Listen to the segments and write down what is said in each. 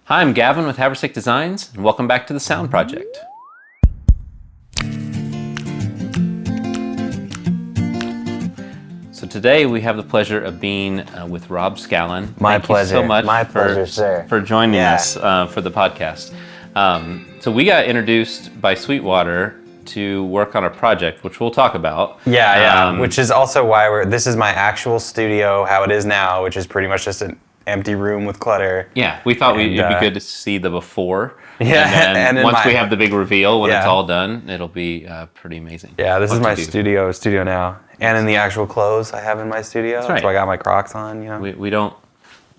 Hi, I'm Gavin with Haversack Designs, and welcome back to the S.O.U.N.D project. So today we have the pleasure of being with Rob Scallon. My Thank pleasure. you so much My pleasure, sir. for joining us for the podcast. So we got introduced by Sweetwater to work on a project, which we'll talk about. Which is also why this is my actual studio, how it is now, which is pretty much just an empty room with clutter. Yeah, we thought it'd be good to see the before. Yeah, and then once we have the big reveal, when it's all done, it'll be pretty amazing. Yeah, this is my studio now. And in the actual clothes I have in my studio. That's right. So I got my Crocs on, you know.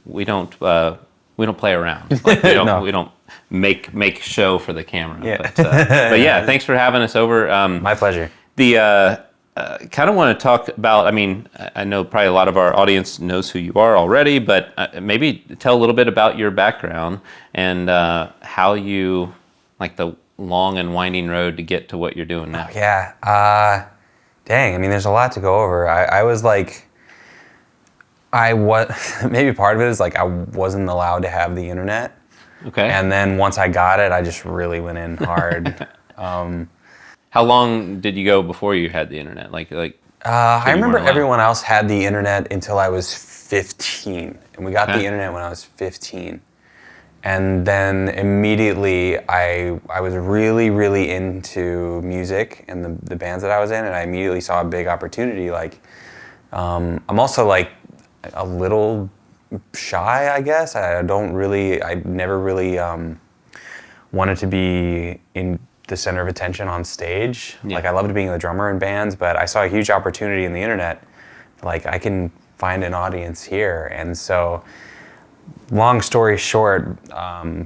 We don't play around. Like, we don't make show for the camera. Yeah. But yeah, thanks for having us over. My pleasure. The kind of want to talk about, I know probably a lot of our audience knows who you are already, but maybe tell a little bit about your background and how you, like the long and winding road to get to what you're doing now. Yeah. Dang, there's a lot to go over. Maybe part of it is like I wasn't allowed to have the internet. Okay. And then once I got it, I just really went in hard. How long did you go before you had the internet? I remember everyone else had the internet until I was 15. And we got the internet when I was 15. And then immediately I was really, really into music and the bands that I was in, and I immediately saw a big opportunity. I'm also like a little shy, I guess. I never really wanted to be in the center of attention on stage. Yeah. I loved being the drummer in bands, but I saw a huge opportunity in the internet. I can find an audience here. And so, long story short,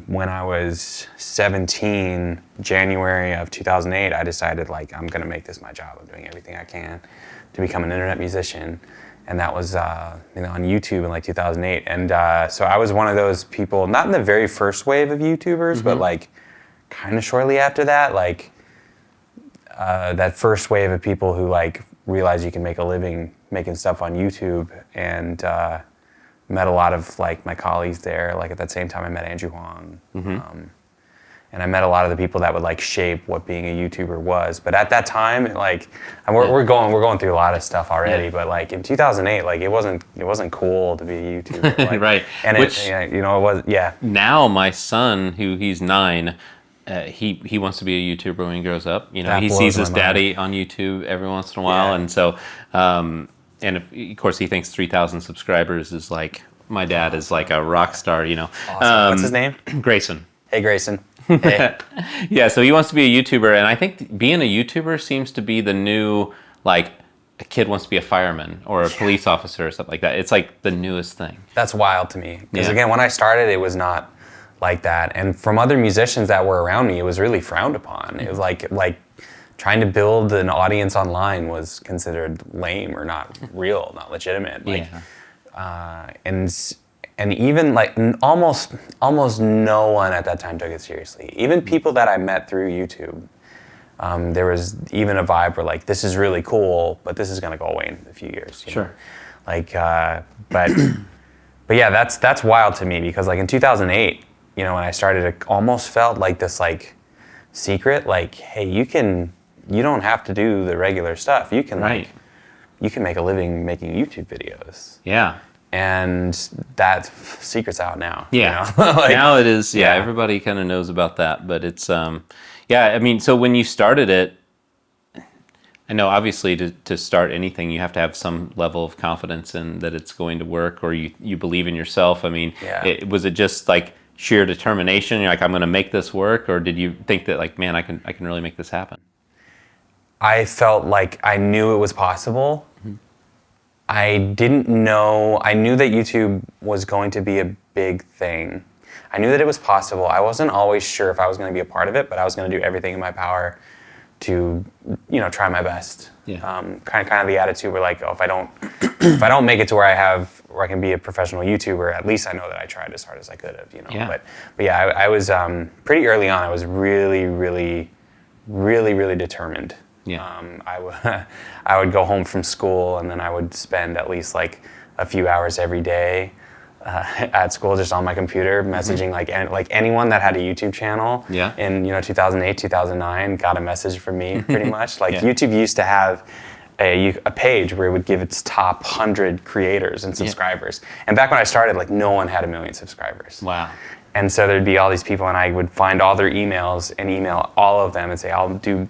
when I was 17, January of 2008, I decided I'm gonna make this my job. I'm doing everything I can to become an internet musician. And that was on YouTube in 2008. And so I was one of those people, not in the very first wave of YouTubers, but kind of shortly after that, that first wave of people who realize you can make a living making stuff on YouTube, and met a lot of my colleagues there. At that same time, I met Andrew Huang, and I met a lot of the people that would shape what being a YouTuber was. But at that time, we're going through a lot of stuff already. Yeah. But in 2008, it wasn't cool to be a YouTuber. Right. And it was. Yeah. Now my son, he's 9. He wants to be a YouTuber when he grows up. He sees his daddy on YouTube every once in a while, and so, and of course he thinks 3,000 subscribers is my dad is a rock star. Awesome. What's his name? Grayson. Hey, Grayson. Hey. Yeah, so he wants to be a YouTuber, and I think being a YouTuber seems to be the new a kid wants to be a fireman or a police officer or something like that. It's the newest thing. That's wild to me because again, when I started, it was not like that, and from other musicians that were around me, it was really frowned upon. It was like trying to build an audience online was considered lame or not real, not legitimate. And even almost no one at that time took it seriously. Even people that I met through YouTube, there was even a vibe where this is really cool, but this is gonna go away in a few years. Sure. But yeah, that's wild to me because in 2008. When I started, it almost felt like this secret, hey, you don't have to do the regular stuff. You can you can make a living making YouTube videos. Yeah. And that secret's out now. Yeah. Now it is. Yeah. Everybody kind of knows about that, but it's so when you started it, I know obviously to start anything, you have to have some level of confidence in that it's going to work, or you believe in yourself. Was it just sheer determination? You're I'm going to make this work, or did you think that man, I can really make this happen? I felt I knew it was possible. Mm-hmm. I didn't know. I knew that YouTube was going to be a big thing. I knew that it was possible. I wasn't always sure if I was going to be a part of it, but I was going to do everything in my power to try my best. Yeah. Kind of the attitude where if I don't make it to where I can be a professional YouTuber, at least I know that I tried as hard as I could have. Yeah. But yeah, I was pretty early on. I was really, really, really, really determined. Yeah. I would go home from school, and then I would spend at least a few hours every day at school, just on my computer, messaging like anyone that had a YouTube channel. Yeah. In 2008, 2009, got a message from me pretty much. Like Yeah. YouTube used to have a page where it would give its top 100 creators and subscribers. And back when I started, like no one had 1 million subscribers. Wow. And so there'd be all these people, and I would find all their emails and email all of them and say, I'll do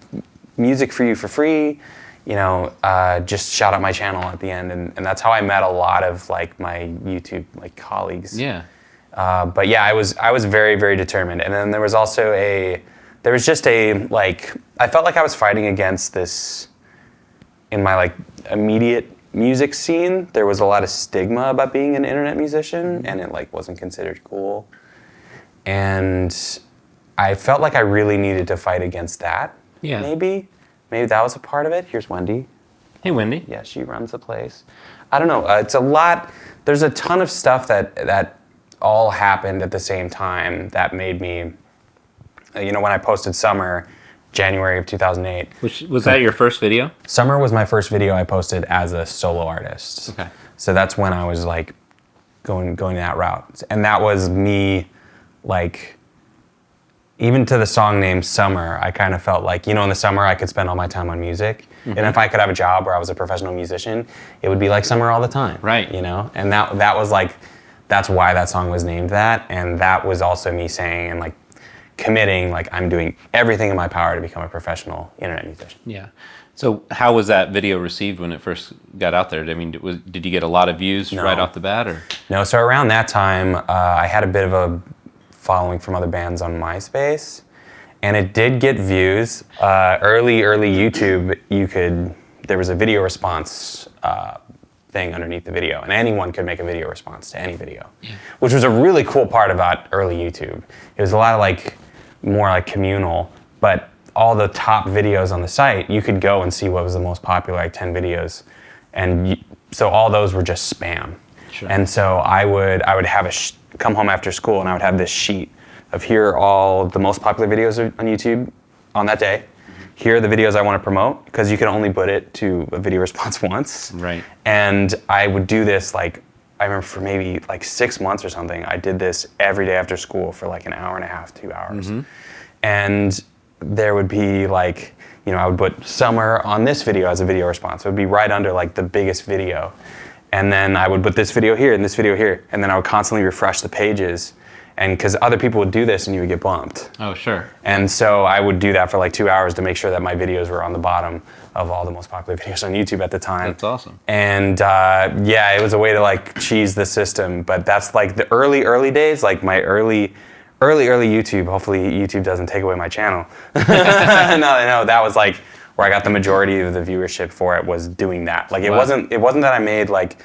music for you for free. Just shout out my channel at the end, and that's how I met a lot of like my YouTube like colleagues. Yeah. But yeah, I was very, very determined. And then there was also I felt like I was fighting against this in my like immediate music scene. There was a lot of stigma about being an internet musician, and it like wasn't considered cool. And I felt like I really needed to fight against that. Yeah. Maybe that was a part of it. Here's Wendy. Hey, Wendy. Yeah, she runs the place. I don't know. It's a lot. There's a ton of stuff that all happened at the same time that made me, when I posted Summer, January of 2008. Which was that your first video? Summer was my first video I posted as a solo artist. Okay. So that's when I was like going that route. And that was me, like, even to the song named Summer, I kind of felt like, in the summer I could spend all my time on music. Mm-hmm. And if I could have a job where I was a professional musician, it would be like summer all the time. Right. And that was like, that's why that song was named that. And that was also me saying and like committing, like I'm doing everything in my power to become a professional internet musician. Yeah. So how was that video received when it first got out there? I mean, did you get a lot of views right off the bat, or? No. So around that time, I had a bit of a following from other bands on MySpace, and it did get views. Early YouTube, there was a video response thing underneath the video, and anyone could make a video response to any video, which was a really cool part about early YouTube. It was a lot of like more like communal, but all the top videos on the site, you could go and see what was the most popular, like 10 videos, and so all those were just spam. Sure. And so I would have come home after school, and I would have this sheet of here are all the most popular videos on YouTube on that day. Here are the videos I want to promote, because you can only put it to a video response once. Right. And I would do this like, I remember for maybe like 6 months or something, I did this every day after school for like an hour and a half, 2 hours. Mm-hmm. And there would be like, I would put Summer on this video as a video response. It would be right under like the biggest video. And then I would put this video here and this video here. And then I would constantly refresh the pages. And because other people would do this and you would get bumped. Oh, sure. And so I would do that for like 2 hours to make sure that my videos were on the bottom of all the most popular videos on YouTube at the time. That's awesome. And it was a way to like cheese the system. But that's like the early days, like my early YouTube. Hopefully YouTube doesn't take away my channel. No, that was like where I got the majority of the viewership for it, was doing that. Like it wasn't that I made like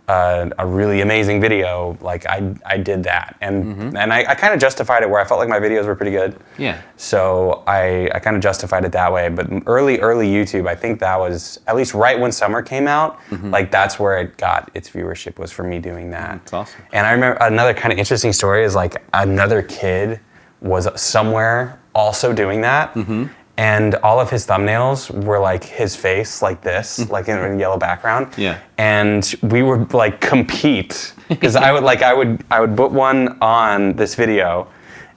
a really amazing video. Like I did that, and I kind of justified it where I felt like my videos were pretty good. Yeah. So I kind of justified it that way. But early YouTube, I think that was at least right when Summer came out. Like that's where it got its viewership, was for me doing that. That's awesome. And I remember another kind of interesting story is like another kid was somewhere also doing that. And all of his thumbnails were like his face, like this, like in a yellow background. Yeah. And we would like compete, because I would put one on this video,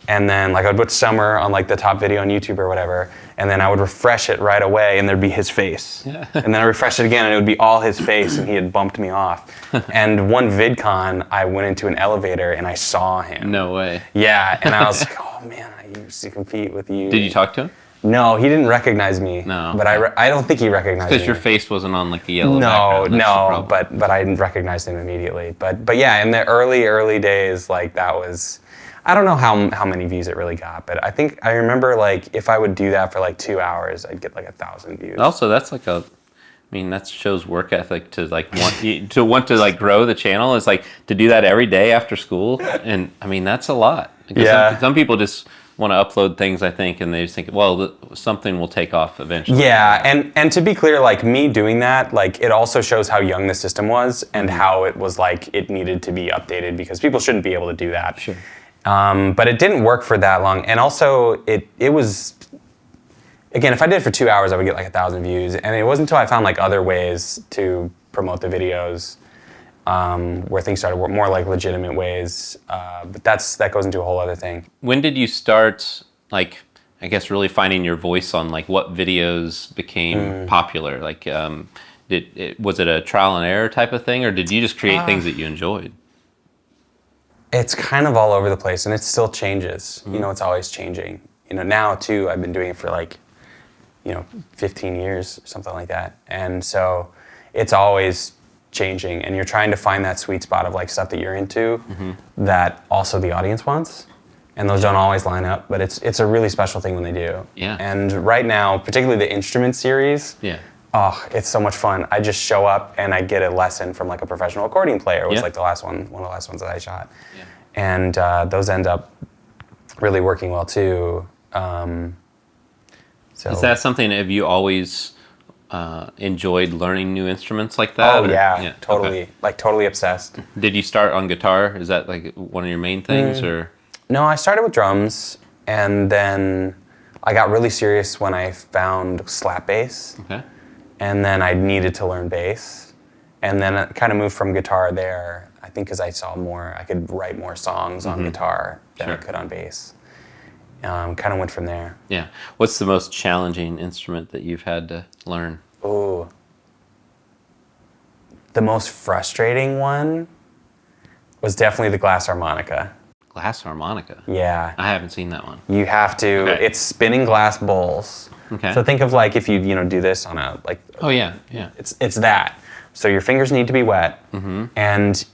and then like I would put Summer on like the top video on YouTube or whatever, and then I would refresh it right away, and there'd be his face. Yeah. And then I refresh it again, and it would be all his face, and he had bumped me off. And one VidCon, I went into an elevator and I saw him. No way. Yeah, and I was like, oh man, I used to compete with you. Did you talk to him? No, he didn't recognize me. No. But I don't think he recognized me. Because your face wasn't on like the yellow background. No, but I recognized him immediately. But yeah, in the early days, like that was, I don't know how many views it really got, but I remember like if I would do that for like 2 hours, I'd get like 1,000 views. Also, that's like that shows work ethic to like want to like grow the channel. Is like to do that every day after school, and I mean that's a lot. Because some people just want to upload things, I think, and they just think, well, something will take off eventually. Yeah, and to be clear, like me doing that, like it also shows how young the system was and how it was like it needed to be updated, because people shouldn't be able to do that. Sure. But it didn't work for that long, and also it was, again, if I did it for 2 hours, I would get like 1,000 views, and it wasn't until I found like other ways to promote the videos where things started more like legitimate ways. But that goes into a whole other thing. When did you start, like, I guess really finding your voice on like what videos became popular? Like, was it a trial and error type of thing, or did you just create things that you enjoyed? It's kind of all over the place, and it still changes. You know, it's always changing. You know, now too, I've been doing it for like, 15 years, something like that. And so it's always changing, and you're trying to find that sweet spot of like stuff that you're into that also the audience wants. And those don't always line up, but it's a really special thing when they do. Yeah. And right now, particularly the instrument series, oh, it's so much fun. I just show up and I get a lesson from like a professional accordion player. It was like one of the last ones that I shot. Yeah. And those end up really working well too. So is that something, have you always enjoyed learning new instruments like that? Oh yeah, totally. Okay. Like totally obsessed. Did you start on guitar? Is that like one of your main things or? No, I started with drums, and then I got really serious when I found slap bass. Okay. And then I needed to learn bass. And then I kind of moved from guitar there, I think because I saw I could write more songs on guitar than I could on bass. Kind of went from there. Yeah. What's the most challenging instrument that you've had to learn? Ooh. The most frustrating one was definitely the glass harmonica. Glass harmonica? Yeah. I haven't seen that one. You have to, it's spinning glass bowls. Okay. So think of like if you do this on a like. Oh yeah. It's that. So your fingers need to be wet, and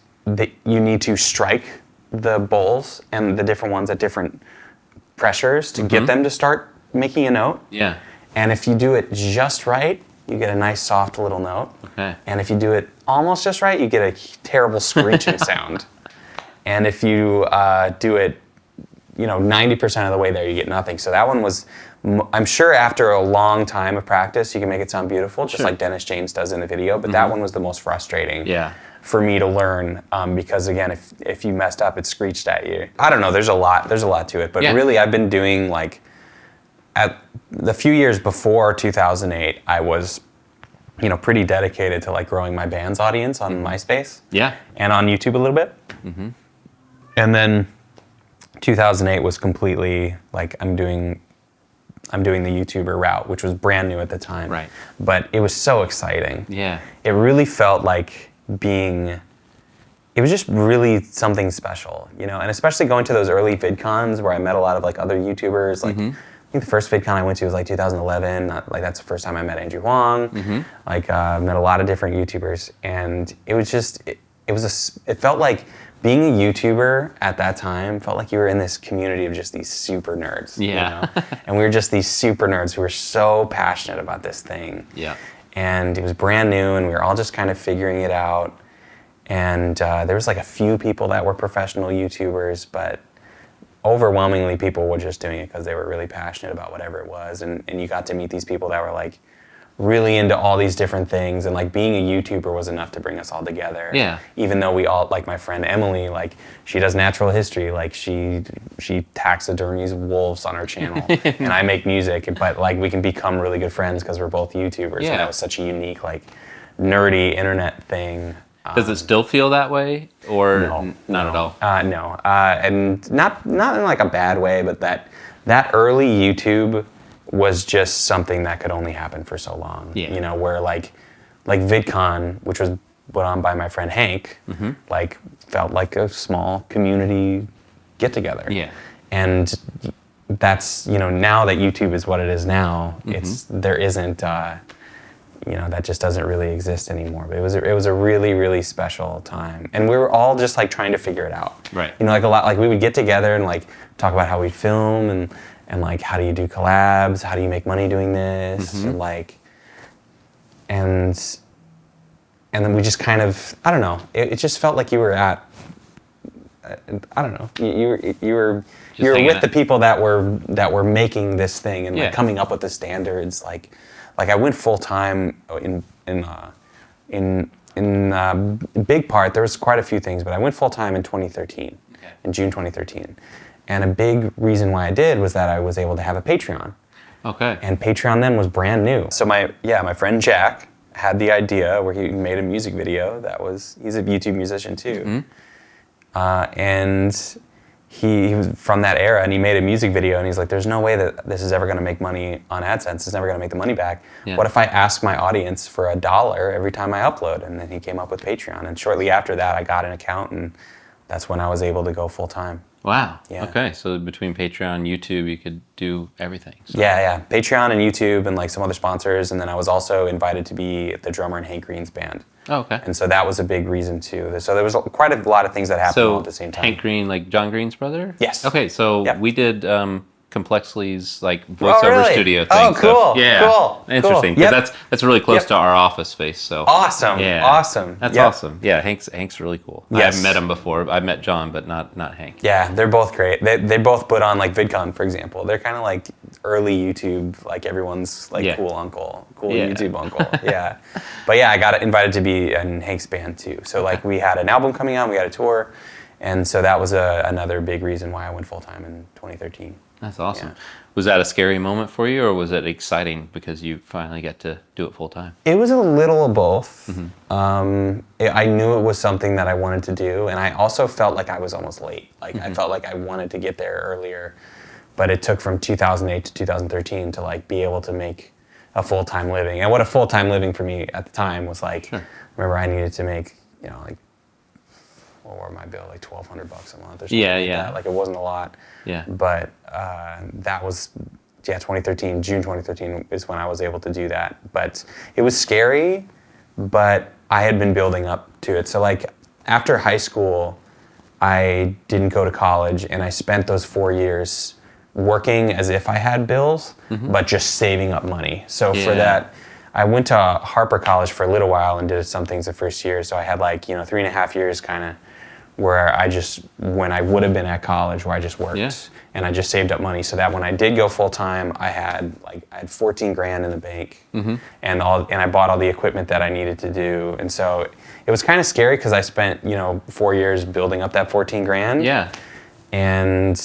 you need to strike the bowls and the different ones at different pressures to get them to start making a note. Yeah. And if you do it just right, you get a nice soft little note. Okay. And if you do it almost just right, you get a terrible screeching sound. And if you do it, 90% of the way there, you get nothing. So that one was, I'm sure after a long time of practice, you can make it sound beautiful, just like Dennis James does in the video. But that one was the most frustrating for me to learn because, again, if you messed up, it screeched at you. I don't know. There's a lot to it. But really, I've been doing like, at the few years before 2008, I was pretty dedicated to like growing my band's audience on MySpace. Yeah. And on YouTube a little bit. And then 2008 was completely like I'm doing the YouTuber route, which was brand new at the time. Right. But it was so exciting. Yeah. It really felt like it was just really something special, and especially going to those early VidCons where I met a lot of like other YouTubers. Like I think the first VidCon I went to was like 2011. Like that's the first time I met Andrew Huang. Like met a lot of different YouTubers, and it was just it felt like being a YouTuber at that time felt like you were in this community of just these super nerds. Yeah. And we were just these super nerds who were so passionate about this thing. Yeah. And it was brand new, and we were all just kind of figuring it out. And there was like a few people that were professional YouTubers, but overwhelmingly people were just doing it because they were really passionate about whatever it was. And you got to meet these people that were like really into all these different things, and like being a YouTuber was enough to bring us all together. Yeah. Even though we all, like my friend Emily, like she does natural history, like she taxidermies wolves on her channel, and I make music, but like we can become really good friends because we're both YouTubers. Yeah. And that was such a unique, like nerdy internet thing. Does it still feel that way, or not at all? No, and not in like a bad way, but that early YouTube was just something that could only happen for so long. Yeah. Where like VidCon, which was put on by my friend Hank, like felt like a small community get together. Yeah. And that's, now that YouTube is what it is now, there isn't, that just doesn't really exist anymore. But it was a really, really special time. And we were all just like trying to figure it out. Right. Like a lot, like we would get together and like talk about how we film and like, how do you do collabs? How do you make money doing this? And then we just kind of, I don't know. It just felt like you were at, I don't know. You were with the people that were making this thing and like coming up with the standards. Like I went full time in big part. There was quite a few things, but I went full time in 2013, in June 2013. And a big reason why I did was that I was able to have a Patreon. Okay. And Patreon then was brand new. So my friend Jack had the idea where he made a music video he's a YouTube musician too. And he was from that era, and he made a music video, and he's like, there's no way that this is ever going to make money on AdSense. It's never going to make the money back. Yeah. What if I ask my audience for $1 every time I upload? And then he came up with Patreon. And shortly after that, I got an account, and that's when I was able to go full time. Wow. Yeah. Okay. So between Patreon and YouTube, you could do everything. So. Yeah. Patreon and YouTube and like some other sponsors. And then I was also invited to be the drummer in Hank Green's band. Oh, okay. And so that was a big reason too. So there was quite a lot of things that happened all at the same time. Hank Green, like John Green's brother? Yes. Okay, so Yep. we did Complexly's like voiceover really? studio thing. Oh, cool. So, yeah. Cool. Interesting. Cool. Because that's really close to our office space. So Awesome. Yeah. Awesome. That's Yep. awesome. Yeah, Hank's really cool. Yes. I've met him before. I've met John, but not Hank. Yeah, they're both great. They both put on like VidCon, for example. They're kind of like early YouTube, like everyone's like cool uncle, cool YouTube uncle. Yeah. But yeah, I got invited to be in Hank's band too. So like we had an album coming out, we had a tour, and so that was another big reason why I went full time in 2013. That's awesome. Yeah. Was that a scary moment for you, or was it exciting because you finally got to do it full time? It was a little of both. I knew it was something that I wanted to do, and I also felt like I was almost late. Like I felt like I wanted to get there earlier, but it took from 2008 to 2013 to like be able to make a full-time living. And what a full-time living for me at the time was like, remember I needed to make, like, what were my bill, like $1,200 a month or something like that. Like it wasn't a lot. Yeah. But that was, 2013, June 2013 is when I was able to do that. But it was scary, but I had been building up to it. So like after high school, I didn't go to college, and I spent those 4 years working as if I had bills, but just saving up money. So for that, I went to Harper College for a little while and did some things the first year. So I had like, 3.5 years kind of where when I would have been at college, where I just worked and I just saved up money so that when I did go full time, I had 14 grand in the bank, and I bought all the equipment that I needed to do. And so it was kind of scary because I spent 4 years building up that 14 grand. Yeah. And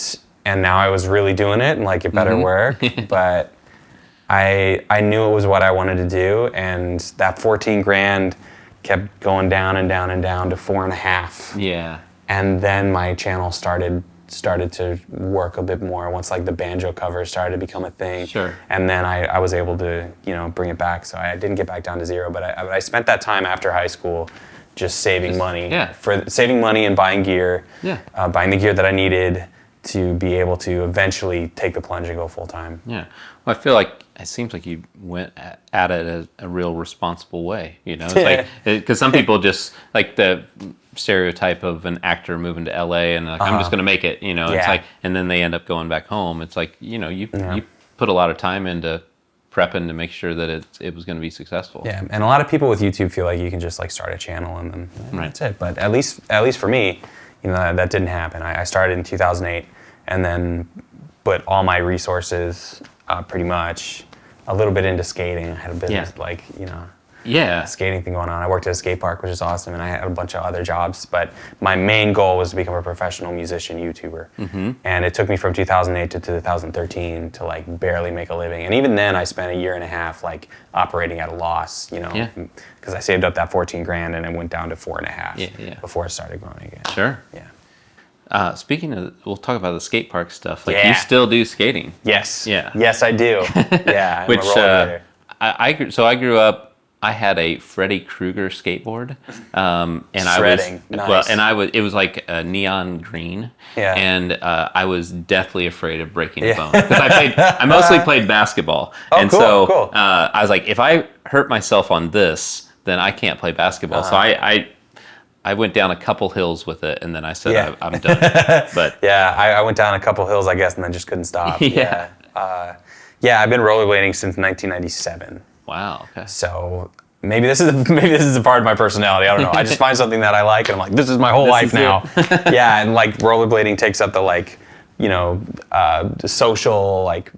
now I was really doing it and like it better work, but I knew it was what I wanted to do, and that 14 grand kept going down and down and down to 4.5. Yeah. And then my channel started to work a bit more once like the banjo covers started to become a thing. Sure. And then I was able to bring it back. So I didn't get back down to zero, but I spent that time after high school just saving money. Yeah. For saving money and buying gear. Yeah. Buying the gear that I needed to be able to eventually take the plunge and go full time. Yeah. Well, I feel like it seems like you went at it a real responsible way. It's like, because some people just like the stereotype of an actor moving to LA and like, I'm just going to make it, it's like, and then they end up going back home. It's like, you put a lot of time into prepping to make sure that it was going to be successful. Yeah. And a lot of people with YouTube feel like you can just like start a channel and then that's it. But at least for me, that didn't happen. I started in 2008 and then put all my resources pretty much a little bit into skating. I had a business skating thing going on. I worked at a skate park, which is awesome, and I had a bunch of other jobs. But my main goal was to become a professional musician YouTuber. And it took me from 2008 to 2013 to like barely make a living. And even then, I spent a year and a half like operating at a loss, because I saved up that 14 grand and it went down to 4.5 before it started growing again. Sure. Yeah. Speaking of, we'll talk about the skate park stuff. Like you still do skating. Yes. Yeah. Yes, I do. Yeah. Which I grew up. I had a Freddy Krueger skateboard, and Shredding. Nice. It was like a neon green, and I was deathly afraid of breaking a bone because I mostly played basketball, Cool. I was like, if I hurt myself on this, then I can't play basketball. So I went down a couple hills with it, and then I said, I'm done. But I went down a couple hills, I guess, and then just couldn't stop. Yeah. I've been rollerblading since 1997. Wow. Okay. So maybe this is a part of my personality. I don't know. I just find something that I like, and I'm like, this is my whole life now. Yeah, and like rollerblading takes up the like, the social, like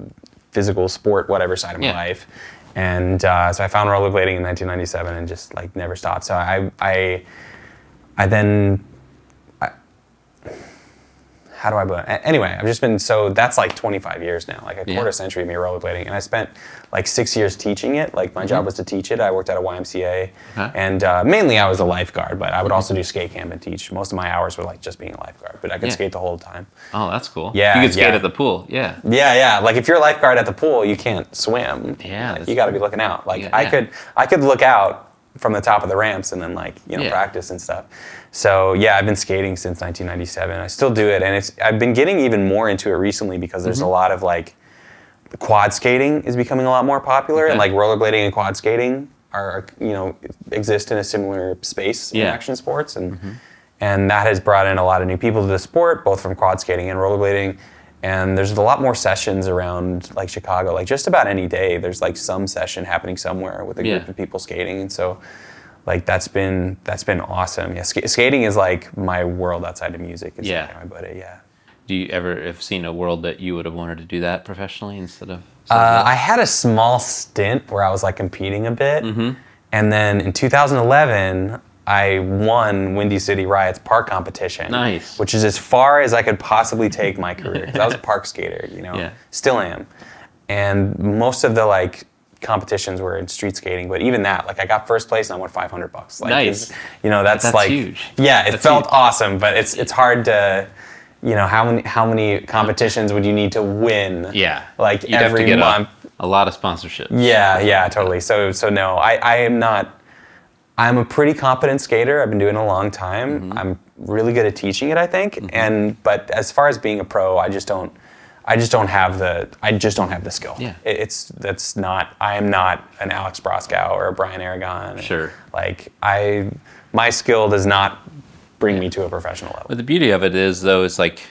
physical sport, whatever side of my life. And so I found rollerblading in 1997 and just like never stopped. So how do I put it? Anyway, I've just been, so that's like 25 years now, like a quarter Yeah. century of me rollerblading. And I spent like 6 years teaching it. Like my job was to teach it. I worked at a YMCA and mainly I was a lifeguard, but I would also do skate camp and teach. Most of my hours were like just being a lifeguard, but I could skate the whole time. Oh, that's cool. Yeah, You could skate yeah. at the pool. Yeah. Yeah. Like if you're a lifeguard at the pool, you can't swim. Yeah, Like, that's you got to be looking out. Like Yeah, I could look out from the top of the ramps and then like, practice and stuff. So yeah, I've been skating since 1997. I still do it, and I've been getting even more into it recently because there's a lot of like, quad skating is becoming a lot more popular, and like rollerblading and quad skating are exist in a similar space in action sports, and that has brought in a lot of new people to the sport, both from quad skating and rollerblading. And there's a lot more sessions around like Chicago, like just about any day there's like some session happening somewhere with a group of people skating, and so like that's been awesome. Yeah, skating is like my world outside of music. Is how I put it. Yeah. Do you ever have seen a world that you would have wanted to do that professionally instead of? I had a small stint where I was like competing a bit, and then in 2011 I won Windy City Riot's park competition. Nice. Which is as far as I could possibly take my career, because I was a park skater, still am, and most of the like competitions were in street skating, but even that, like I got first place and I won $500. Like, nice. That's like huge. Yeah, it felt huge. awesome, but it's hard to, how many competitions would you need to win? Yeah. Like You'd have to every get month. a lot of sponsorship. Yeah, totally. So no, I am not. I'm a pretty competent skater. I've been doing it a long time. I'm really good at teaching it, I think. But as far as being a pro, I just don't have the skill. Yeah. I am not an Alex Broskow or a Brian Aragon. Sure. Like my skill does not bring me to a professional level. But the beauty of it is, though, it's like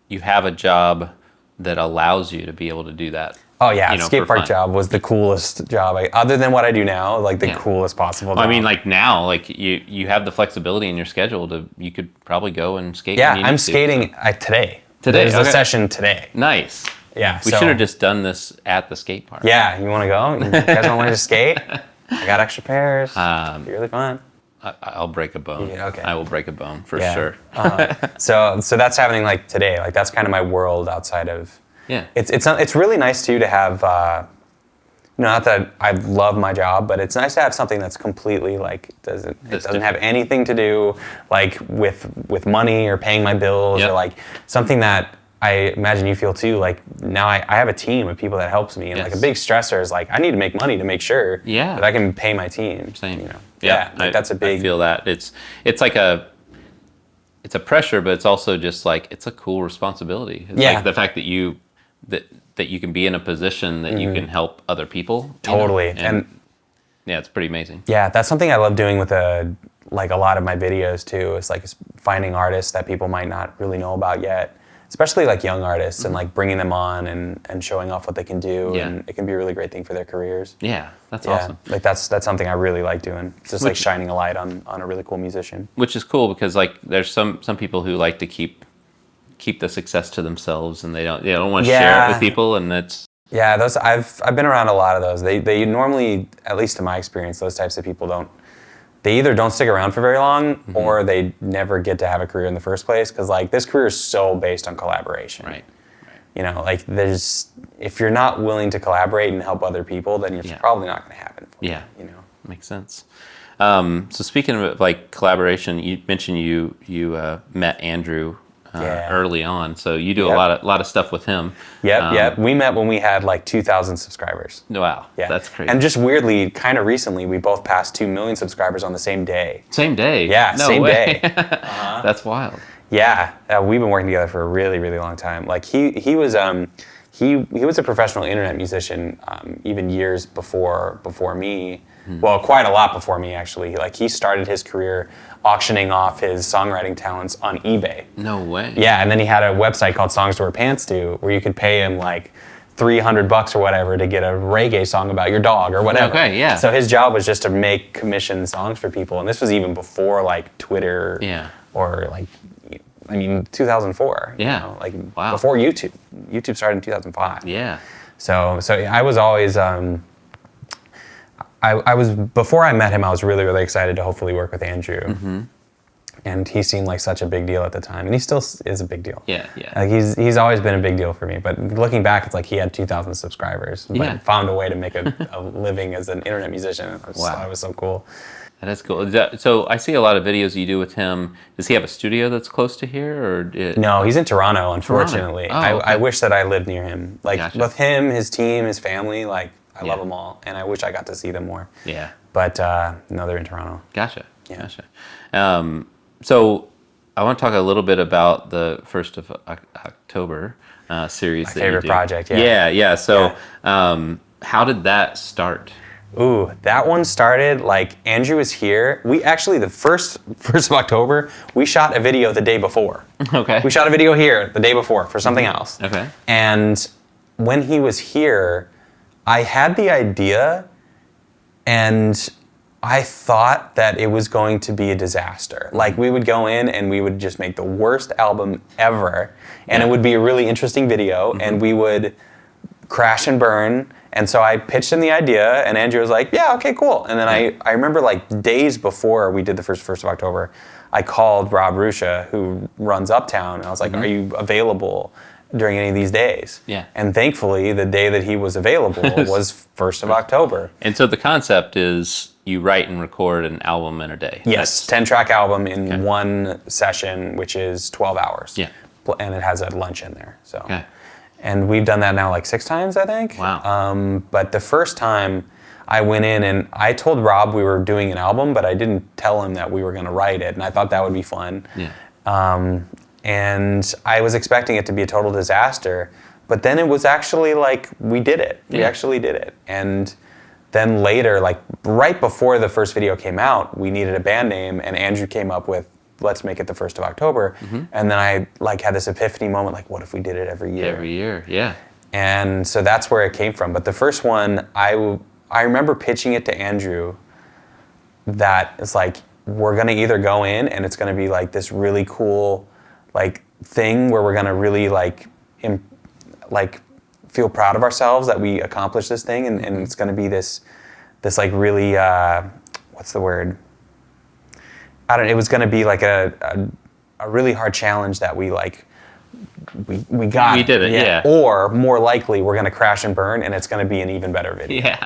you have a job that allows you to be able to do that. Oh yeah, skate park job was the coolest job, other than what I do now, like the coolest possible job. I mean, like now, like you have the flexibility in your schedule you could probably go and skate. Yeah, when you I'm need skating today. Today, There's a session today. Nice. Yeah. We should have just done this at the skate park. Yeah, you want to go? You guys want to learn to skate? I got extra pairs. It'd be really fun. I'll break a bone. Yeah, okay. I will break a bone for sure. So that's happening like today. Like that's kind of my world outside of. Yeah. It's really nice too to have. Not that I love my job, but it's nice to have something that's completely like doesn't have anything to do like with money or paying my bills or like something that I imagine you feel too. Like now I have a team of people that helps me, and like a big stressor is like I need to make money to make sure that I can pay my team. Same. That's a big. I feel that it's like it's a pressure, but it's also just like it's a cool responsibility. It's like the fact that you can be in a position that you can help other people. Totally. And yeah, it's pretty amazing. Yeah, that's something I love doing with a lot of my videos too. It's like finding artists that people might not really know about yet, especially like young artists, and like bringing them on and showing off what they can do. Yeah. And it can be a really great thing for their careers. Yeah, that's awesome. Like that's something I really like doing. It's just like shining a light on a really cool musician. Which is cool because like there's some people who like to keep the success to themselves, and they don't want to share it with people, and that's those I've been around a lot of those. They normally, at least in my experience, those types of people they either don't stick around for very long or they never get to have a career in the first place, because like this career is so based on collaboration. Right. Like if you're not willing to collaborate and help other people, then you're probably not going to happen for you. Makes sense. So speaking of like collaboration, you mentioned you met Andrew early on, so you do a lot of stuff with him. Yep. We met when we had like 2,000 subscribers. Wow, yeah, that's crazy. And just weirdly, kind of recently, we both passed 2 million subscribers on the same day. Same day? Yeah, no same way. day. That's wild. Yeah, we've been working together for a really, really long time. Like he was a professional internet musician even years before me. Well, quite a lot before me actually. Like he started his career auctioning off his songwriting talents on eBay. No way. Yeah, and then he had a website called Songs to Wear Pants To, where you could pay him like $300 or whatever to get a reggae song about your dog or whatever. Okay, yeah. So his job was just to make commission songs for people, and this was even before like Twitter or like 2004. Yeah. Before YouTube. YouTube started in 2005. Yeah. So I was always I was before I met him, I was really, really excited to hopefully work with Andrew. And he seemed like such a big deal at the time, and he still is a big deal. Yeah, yeah. Like he's always been a big deal for me. But looking back, it's like he had 2,000 subscribers, but found a way to make a living as an internet musician. Wow, it was so cool. That is cool. So I see a lot of videos you do with him. Does he have a studio that's close to here, or no? He's in Toronto, unfortunately. Oh, okay. I wish that I lived near him. Like Gotcha. with him, his team, his family. Like I love them all, and I wish I got to see them more. Yeah. But no, they're in Toronto. Gotcha. Yeah. Gotcha. So I want to talk a little bit about the 1st of October series. My favorite project. Yeah. Yeah. Yeah. So how did that start? Ooh, that one started like Andrew was here. We actually, the first of October, we shot a video the day before. Okay. We shot a video here the day before for something else. Okay. And when he was here, I had the idea and I thought that it was going to be a disaster. Like we would go in and we would just make the worst album ever. And it would be a really interesting video and we would crash and burn. And so I pitched him the idea, and Andrew was like, yeah, okay, cool. And then I remember like days before we did the first of October, I called Rob Rusha, who runs Uptown, and I was like, are you available during any of these days? Yeah. And thankfully, the day that he was available was 1st of October. And so the concept is you write and record an album in a day. Yes, 10-track album in one session, which is 12 hours. Yeah. And it has a lunch in there, so. Okay. And we've done that now like 6 times, I think. Wow. But the first time I went in and I told Rob we were doing an album, but I didn't tell him that we were going to write it. And I thought that would be fun. Yeah. And I was expecting it to be a total disaster. But then it was actually like, we did it. We actually did it. And then later, like right before the first video came out, we needed a band name. And Andrew came up with, let's make it the 1st of October. And then I like had this epiphany moment, like, what if we did it every year? Every year, yeah. And so that's where it came from. But the first one, I remember pitching it to Andrew that it's like, we're gonna either go in and it's gonna be like this really cool like thing where we're gonna really like feel proud of ourselves that we accomplished this thing, and it's gonna be this like really, what's the word? It was going to be like a really hard challenge that we got. We did it, yeah. Or more likely, we're going to crash and burn, and it's going to be an even better video. Yeah.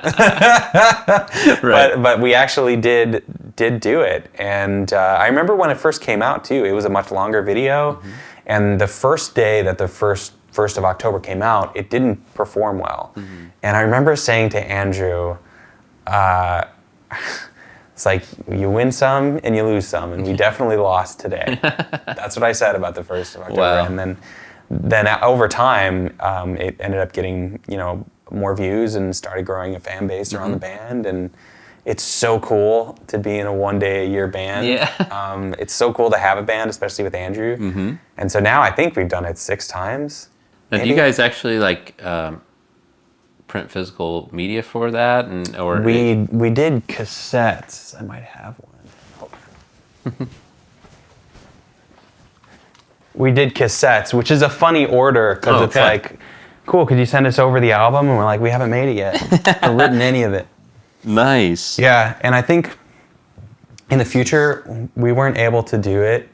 Right. But we actually did do it, and I remember when it first came out too. It was a much longer video, and the first day that the first of October came out, it didn't perform well, and I remember saying to Andrew. It's like, you win some and you lose some, and we definitely lost today. That's what I said about the 1st of October. Wow. And then over time, it ended up getting, more views and started growing a fan base around the band. And it's so cool to be in a one-day-a-year band. Yeah. It's so cool to have a band, especially with Andrew. And so now I think we've done it 6 times. Now, do you guys actually like print physical media for that, or we did cassettes? I might have one. Hold on. We did cassettes, which is a funny order because it's like, cool, could you send us over the album? And we're like, we haven't made it yet. Or written any of it. Nice. Yeah, and I think in the future we weren't able to do it.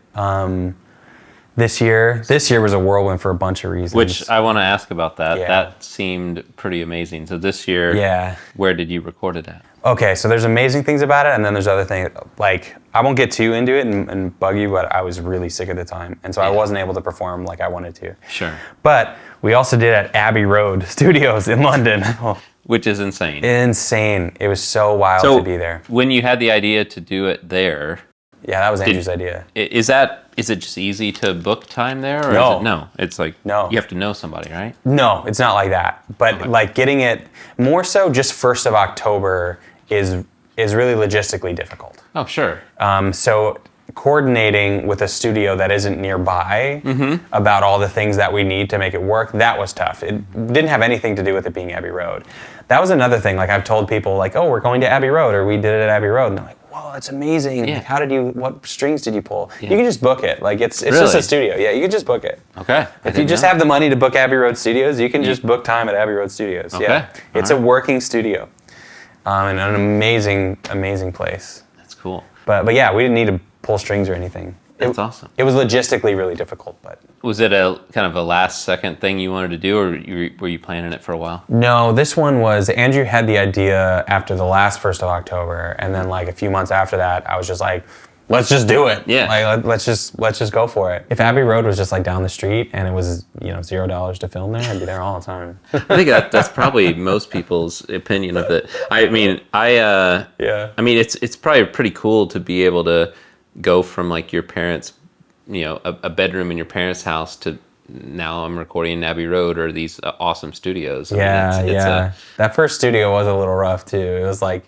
This year was a whirlwind for a bunch of reasons. Which I want to ask about that. Yeah. That seemed pretty amazing. So this year, where did you record it at? Okay, so there's amazing things about it, and then there's other things. Like, I won't get too into it and bug you, but I was really sick at the time, and so I wasn't able to perform like I wanted to. Sure. But we also did it at Abbey Road Studios in London. Which is insane. Insane. It was so wild to be there. When you had the idea to do it there... Yeah, that was Andrew's idea. Is it just easy to book time there? Or No. Is it, no. It's like, you have to know somebody, right? No, it's not like that. But like getting it, more so just 1st of October is really logistically difficult. Oh, sure. So coordinating with a studio that isn't nearby about all the things that we need to make it work, that was tough. It didn't have anything to do with it being Abbey Road. That was another thing. Like I've told people like, oh, we're going to Abbey Road, or we did it at Abbey Road. And they're like, whoa, that's amazing. Yeah. Like, what strings did you pull? Yeah. You can just book it. Like it's really? just a studio. Yeah, you can just book it. Okay. If you just have the money to book Abbey Road Studios, you can just book time at Abbey Road Studios. Okay. Yeah. It's a working studio. And an amazing, amazing place. That's cool. But yeah, we didn't need to pull strings or anything. That's awesome. It was logistically really difficult, but Was it a kind of a last second thing you wanted to do, or were you planning it for a while? no. This one was Andrew had the idea after the last 1st of October, and then like a few months after that, I was just like, let's just do it. Yeah. Like let's just go for it. If Abbey Road was just like down the street and it was $0 to film there, I'd be there all the time. I think that's probably most people's opinion of it. I mean, Yeah. I mean, it's probably pretty cool to be able to go from like your parents, a bedroom in your parents' house to now I'm recording in Abbey Road or these awesome studios. I mean, Yeah. That first studio was a little rough too. It was like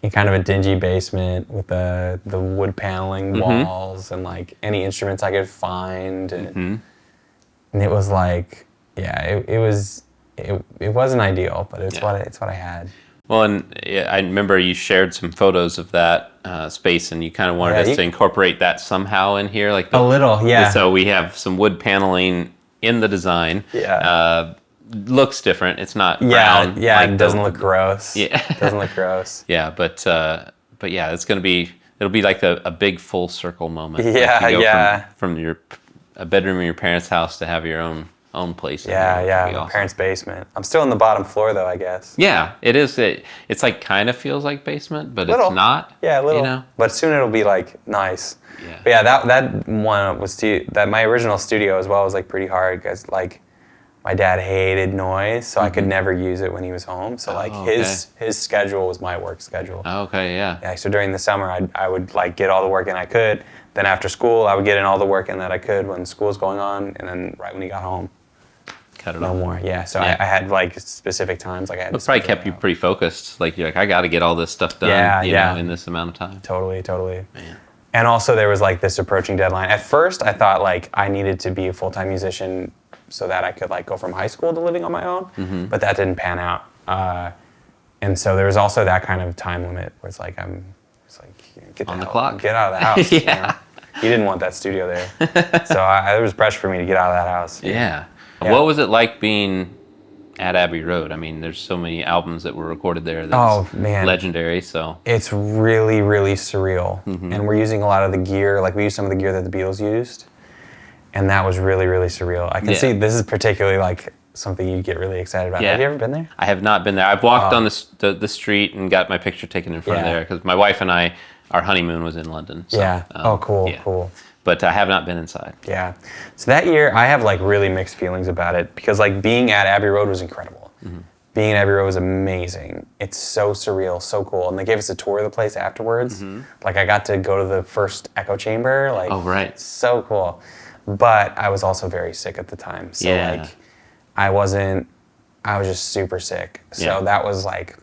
in kind of a dingy basement with the wood paneling walls and like any instruments I could find, and it was like, it wasn't ideal, but it's what I had. Well, and I remember you shared some photos of that space, and you kind of wanted us to incorporate that somehow in here, like a little, yeah. So we have some wood paneling in the design. Yeah. Looks different. It's not brown. Yeah. Like It doesn't look gross. Yeah. It doesn't look gross. Yeah, but yeah, it'll be like a big full circle moment. Yeah, like you go yeah. From a bedroom in your parents' house to have your own place. Yeah, That'd be my awesome. parents' basement. I'm still in the bottom floor though, I guess. Yeah, it is. It's like kind of feels like basement, but Little. it's not. Yeah, a little. But soon it'll be like nice. Yeah. But yeah, that one was that my original studio as well was like pretty hard because like my dad hated noise, so I could never use it when he was home. So like his schedule was my work schedule. Oh, okay, yeah. Yeah. So during the summer, I would like get all the work in I could. Then after school, I would get in all the work in that I could when school was going on, and then right when he got home, Cut it no off. more. Yeah. So Yeah. I had like specific times, like I had. It probably kept you pretty focused. Like you're like, I got to get all this stuff done. In this amount of time. Totally. Man. And also there was like this approaching deadline. At first, I thought like I needed to be a full-time musician so that I could like go from high school to living on my own, but that didn't pan out. And so there was also that kind of time limit where it's like get On the clock. Get out of the house. Yeah. He didn't want that studio there, so there was pressure for me to get out of that house. Yeah. Yeah. What was it like being at Abbey Road? I mean, there's so many albums that were recorded there. That's legendary. So It's really, really surreal, and we're using a lot of the gear. Like we used some of the gear that the Beatles used, and that was really, really surreal. I can see this is particularly like something you get really excited about. Yeah. Have you ever been there? I have not been there. I've walked on the street and got my picture taken in front of there because my wife and our honeymoon was in London. So, Cool. But I have not been inside. Yeah. So that year, I have like really mixed feelings about it because like being at Abbey Road was incredible. Being at Abbey Road was amazing. It's so surreal, so cool. And they gave us a tour of the place afterwards. Like I got to go to the first echo chamber. Like, oh, right. So cool. But I was also very sick at the time. So like I was just super sick. So that was like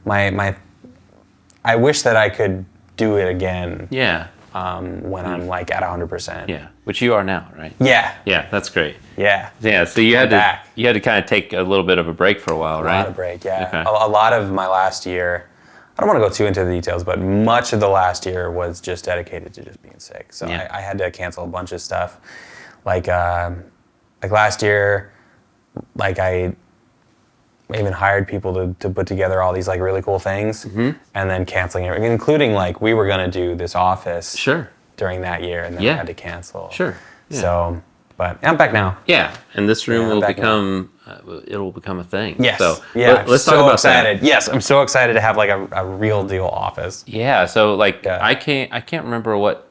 I wish that I could do it again. Yeah. When I'm like at 100%. Yeah. Which you are now, right? Yeah. Yeah, that's great. Yeah. Yeah. So you had to kind of take a little bit of a break for a while, right? A lot of break, yeah. Okay. A lot of my last year, I don't want to go too into the details, but much of the last year was just dedicated to just being sick. So I had to cancel a bunch of stuff. Like last year, like I even hired people to put together all these like really cool things, and then canceling it, including like we were gonna do this office during that year, and then we had to cancel. Sure. Yeah. So, but I'm back now. Yeah, and this room will become it'll become a thing. Yes. So let's talk about excited. that. Yes, I'm so excited to have like a real deal office. Yeah. So like I can't remember what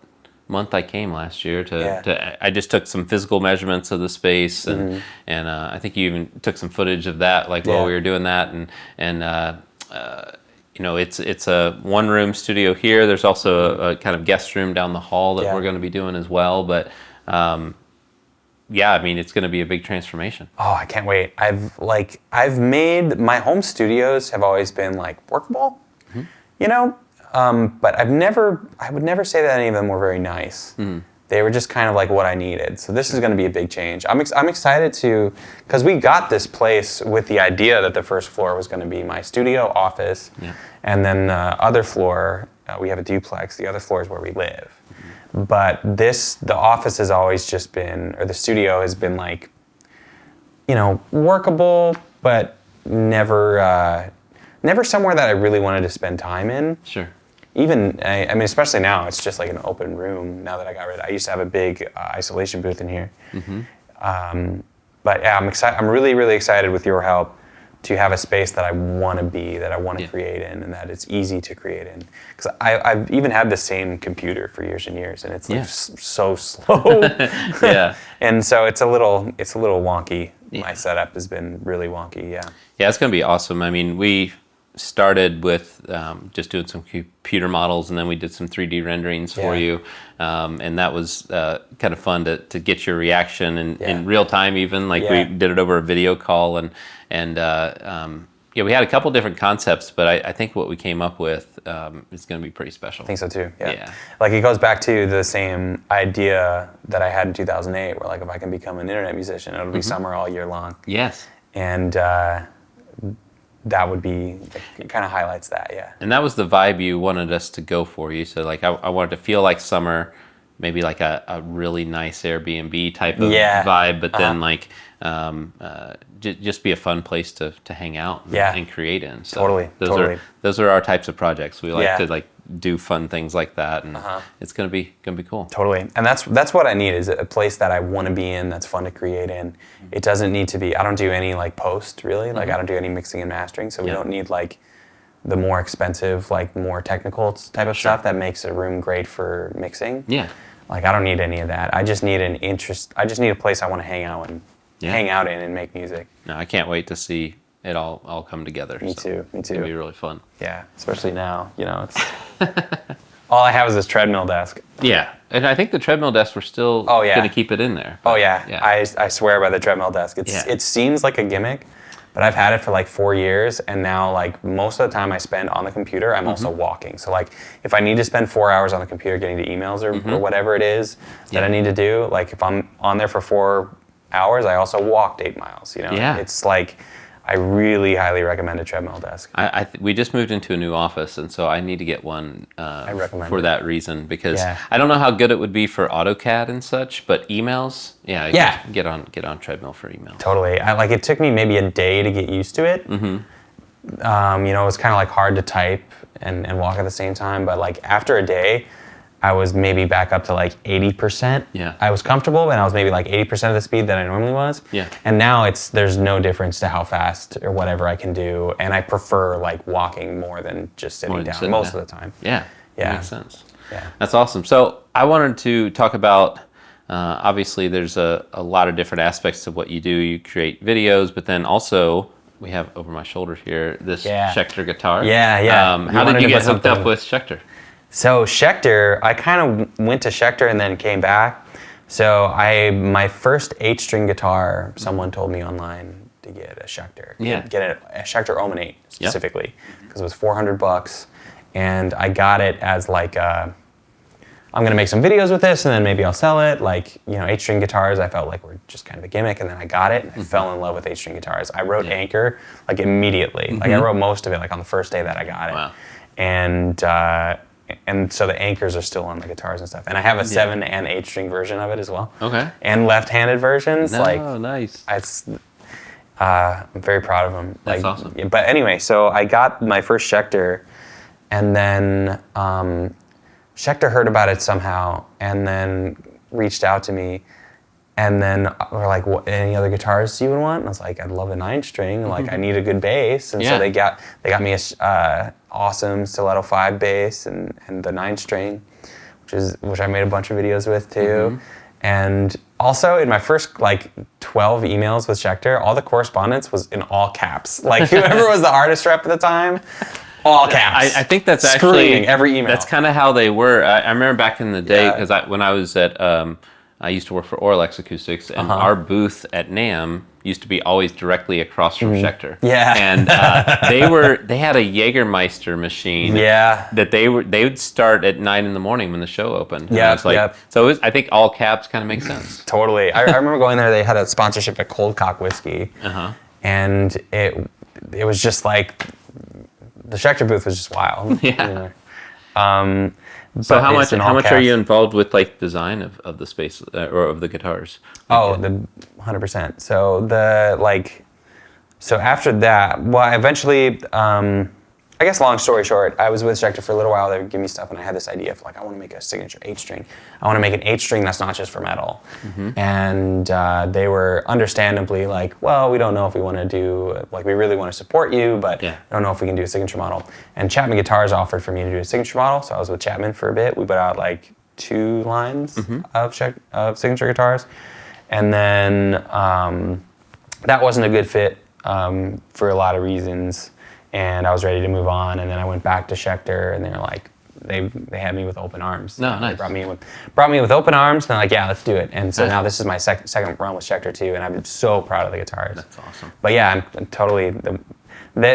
month I came last year to I just took some physical measurements of the space and I think you even took some footage of that like while we were doing that and it's a one room studio here. There's also a kind of guest room down the hall that we're going to be doing as well, but I mean it's going to be a big transformation. Oh, I can't wait. I've made my home studios have always been like workable, but I would never say that any of them were very nice. They were just kind of like what I needed. So this is going to be a big change. I'm excited because we got this place with the idea that the first floor was going to be my studio office, and then the other floor, we have a duplex, the other floor is where we live. But the office has always just been, or the studio has been like, workable, but never somewhere that I really wanted to spend time in. Sure. even I mean, especially now, it's just like an open room. Now that I got rid of, I used to have a big isolation booth in here. But yeah, I'm excited. I'm really, really excited with your help to have a space that I want to be, that I want to create in, and that it's easy to create in. Because I've even had the same computer for years and years, and it's like so slow. And so it's a little wonky. My setup has been really wonky. Yeah, it's going to be awesome. I mean, we started with just doing some computer models, and then we did some 3D renderings for you, and that was kind of fun to get your reaction in real time. Even like we did it over a video call, and we had a couple different concepts, but I think what we came up with is going to be pretty special. I think so too. Yeah. Like it goes back to the same idea that I had in 2008, where like if I can become an internet musician, it'll be summer all year long. Yes. And that would be, it kind of highlights that, And that was the vibe you wanted us to go for. You said like I wanted to feel like summer, maybe like a really nice Airbnb type of vibe, but then like just be a fun place to hang out and create in. So those are our types of projects. We like to like do fun things like that, and it's gonna be cool. Totally, and that's what I need, is a place that I want to be in, that's fun to create in. It doesn't need to be. I don't do any like post really. Like I don't do any mixing and mastering, so we don't need like the more expensive, like more technical type of stuff that makes a room great for mixing. Like I don't need any of that. I just need an interest. I just need a place I want to hang out in and make music. No, I can't wait to see it all come together. Me too. It's gonna be really fun. Yeah, especially now. You know, it's all I have is this treadmill desk. Yeah, and I think the treadmill desk, we're still gonna keep it in there. But, I swear by the treadmill desk. It seems like a gimmick, but I've had it for like 4 years, and now like most of the time I spend on the computer, I'm also walking. So like if I need to spend 4 hours on the computer getting to emails or whatever it is that I need to do, like if I'm on there for 4 hours, I also walked 8 miles. You know, it's like I really highly recommend a treadmill desk. We just moved into a new office, and so I need to get one I recommend for that reason, because I don't know how good it would be for AutoCAD and such, but emails, get on treadmill for email. Totally. It took me maybe a day to get used to it. You know, it was kind of like hard to type and walk at the same time, but like after a day, I was maybe back up to like 80%. I was comfortable, and I was maybe like 80% of the speed that I normally was. And now there's no difference to how fast or whatever I can do, and I prefer like walking more than just sitting down most of the time. That makes sense. That's awesome. So I wanted to talk about, obviously there's a lot of different aspects of what you do. You create videos, but then also we have over my shoulder here this Schecter guitar. How did you get hooked up with Schecter? So Schecter, I kind of went to Schecter and then came back. So my first 8-string guitar, someone told me online to get a Schecter. Get a Schecter Omen specifically, because it was $400, and I got it as like I'm gonna make some videos with this, and then maybe I'll sell it. Like, you know, 8-string guitars, I felt like were just kind of a gimmick, and then I got it, and I fell in love with 8-string guitars. I wrote Anchor like immediately. Like I wrote most of it like on the first day that I got it. And so the anchors are still on the guitars and stuff. And I have a 7 and 8-string version of it as well. And left-handed versions. Nice. I'm very proud of them. That's awesome. But anyway, so I got my first Schecter, and then Schecter heard about it somehow, and then reached out to me, and then we're like, "What? Any other guitars you would want?" And I was like, "I'd love a 9-string. Like, I need a good bass." And so they got me a awesome Stiletto 5 bass and the 9-string, which I made a bunch of videos with too. And also in my first like 12 emails with Schecter, all the correspondence was in all caps. Like whoever was the artist rep at the time, all caps. I think that's screaming actually every email. That's kind of how they were. I remember back in the day, because when I was at I used to work for Orlex Acoustics, and our booth at NAMM used to be always directly across from Schecter. And they had a Jägermeister machine that they would start at 9 in the morning when the show opened. So I think all caps kind of make sense. Totally. I remember going there. They had a sponsorship at Cold Cock Whiskey, and it was just like the Schecter booth was just wild. So how much are you involved with like design of the space or of the guitars? The 100%. So so after that, well, eventually I guess long story short, I was with Schecter for a little while. They would give me stuff, and I had this idea of like, I want to make a signature 8-string. I want to make an 8-string that's not just for metal. And they were understandably like, well, we don't know if we want to do, like, we really want to support you, but I don't know if we can do a signature model. And Chapman Guitars offered for me to do a signature model, so I was with Chapman for a bit. We put out like 2 lines of signature guitars. And then that wasn't a good fit for a lot of reasons. And I was ready to move on, and then I went back to Schecter, and they're like, they had me with open arms. No, nice. They brought me with open arms, and they're like, yeah, let's do it. And so now this is my second run with Schecter too, and I've been so proud of the guitars. That's awesome. But yeah, I'm totally.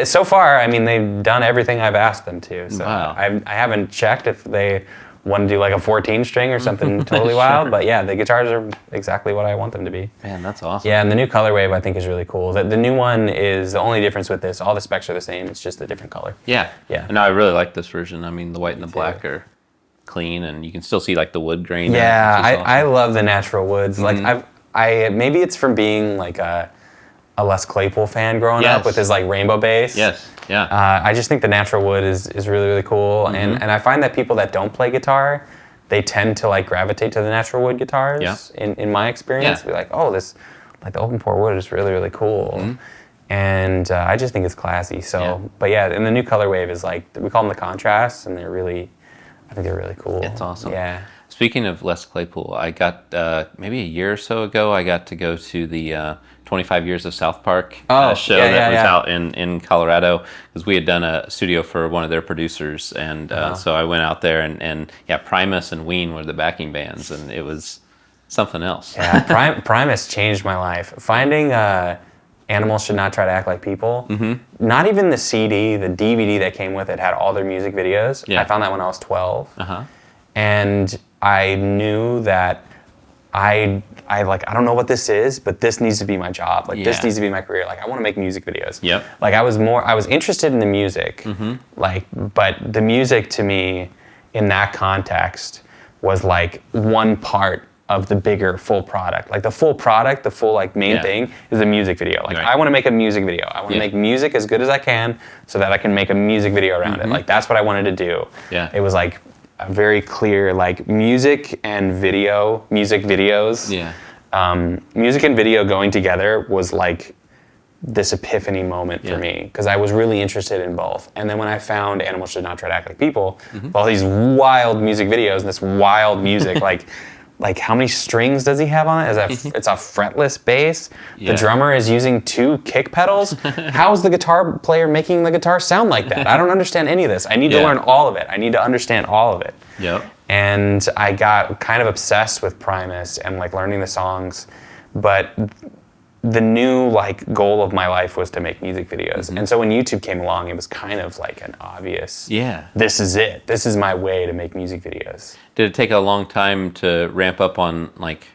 So far, I mean, they've done everything I've asked them to. So wow. I haven't checked if they want to do like a 14-string or something totally wild, but yeah, the guitars are exactly what I want them to be. Man, that's awesome. Yeah, and the new color wave I think is really cool. The new one is the only difference with this. All the specs are the same. It's just a different color. Yeah. Yeah. No, I really like this version. I mean, the white and the black are clean, and you can still see like the wood grain. Yeah, awesome. I love the natural woods. Like I maybe it's from being like a Les Claypool fan growing up with his like rainbow bass. Yes. Yeah. I just think the natural wood is really, really cool. And I find that people that don't play guitar, they tend to like gravitate to the natural wood guitars in my experience. Be like, oh, this, like the open pore wood is really, really cool. And I just think it's classy. So, but yeah, and the new color wave is like, we call them the contrasts, and they're really, I think they're really cool. It's awesome. Yeah. Speaking of Les Claypool, I got, maybe a year or so ago, I got to go to the 25 Years of South Park show that was out in Colorado, because we had done a studio for one of their producers, and so I went out there, and yeah, Primus and Ween were the backing bands, and it was something else. Yeah, Primus changed my life. Finding Animals Should Not Try to Act Like People, not even the CD, the DVD that came with it had all their music videos. I found that when I was 12. And I knew that I don't know what this is, but this needs to be my job. Like this needs to be my career. Like I want to make music videos. Like I was interested in the music, like, but the music to me in that context was like one part of the bigger full product. Like the full product, the full like main thing is the music video. Like I want to make a music video. I want to make music as good as I can so that I can make a music video around it. Like that's what I wanted to do. It was like a very clear like music and video, music videos. Music and video going together was like this epiphany moment for me, because I was really interested in both. And then when I found Animals Should Not Try to Act Like People, all these wild music videos and this wild music, like how many strings does he have on it? It's a fretless bass. The drummer is using 2 kick pedals. How is the guitar player making the guitar sound like that? I don't understand any of this. I need to learn all of it. I need to understand all of it. And I got kind of obsessed with Primus and like learning the songs. But the new like goal of my life was to make music videos. And so when YouTube came along, it was kind of like an obvious, this is it. This is my way to make music videos. Did it take a long time to ramp up on, like,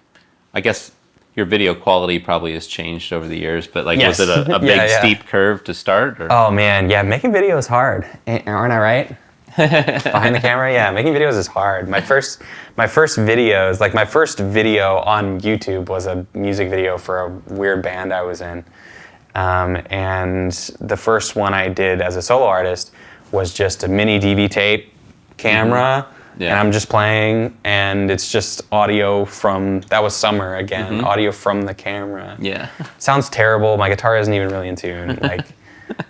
I guess your video quality probably has changed over the years, but like, was it a big steep curve to start? Or? Oh man, yeah, making videos is hard. Aren't I right? Behind the camera, yeah, making videos is hard. My first videos, like my first video on YouTube was a music video for a weird band I was in. And the first one I did as a solo artist was just a mini DV tape camera, and I'm just playing, and it's just audio from, that was summer again, audio from the camera. Sounds terrible, my guitar isn't even really in tune. Like,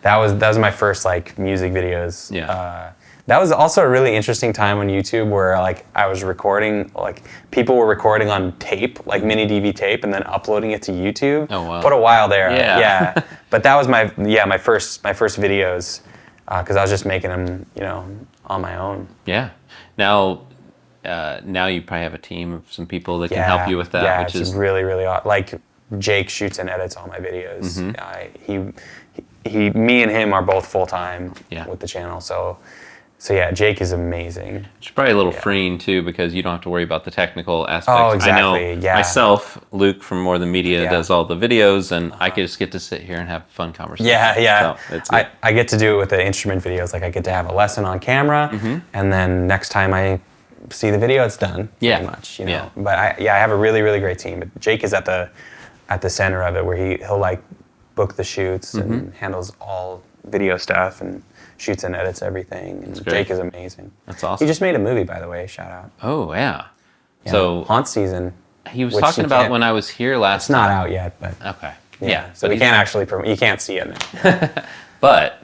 that was my first like music videos. That was also a really interesting time on YouTube where like I was recording, like people were recording on tape, like mini DV tape, and then uploading it to YouTube. Oh wow! What a wild era. But that was my first videos, because I was just making them, on my own. Now you probably have a team of some people that can help you with that, which is really, really odd. Like Jake shoots and edits all my videos. Me and him are both full time with the channel, so yeah, Jake is amazing. It's probably a little freeing too, because you don't have to worry about the technical aspects. Oh, exactly. I know myself, Luke from More Than Media does all the videos, and I just get to sit here and have fun conversations. So I get to do it with the instrument videos. Like I get to have a lesson on camera, and then next time I see the video, it's done. Pretty much, But I have a really, really great team. But Jake is at the center of it, where he'll like book the shoots and handles all video stuff and shoots and edits everything. And Jake is amazing. That's awesome. He just made a movie, by the way. Shout out. Oh yeah. So Haunt Season. He was talking about when I was here last. It's not out yet, but okay. Yeah. So we can't actually promote. You can't see it. But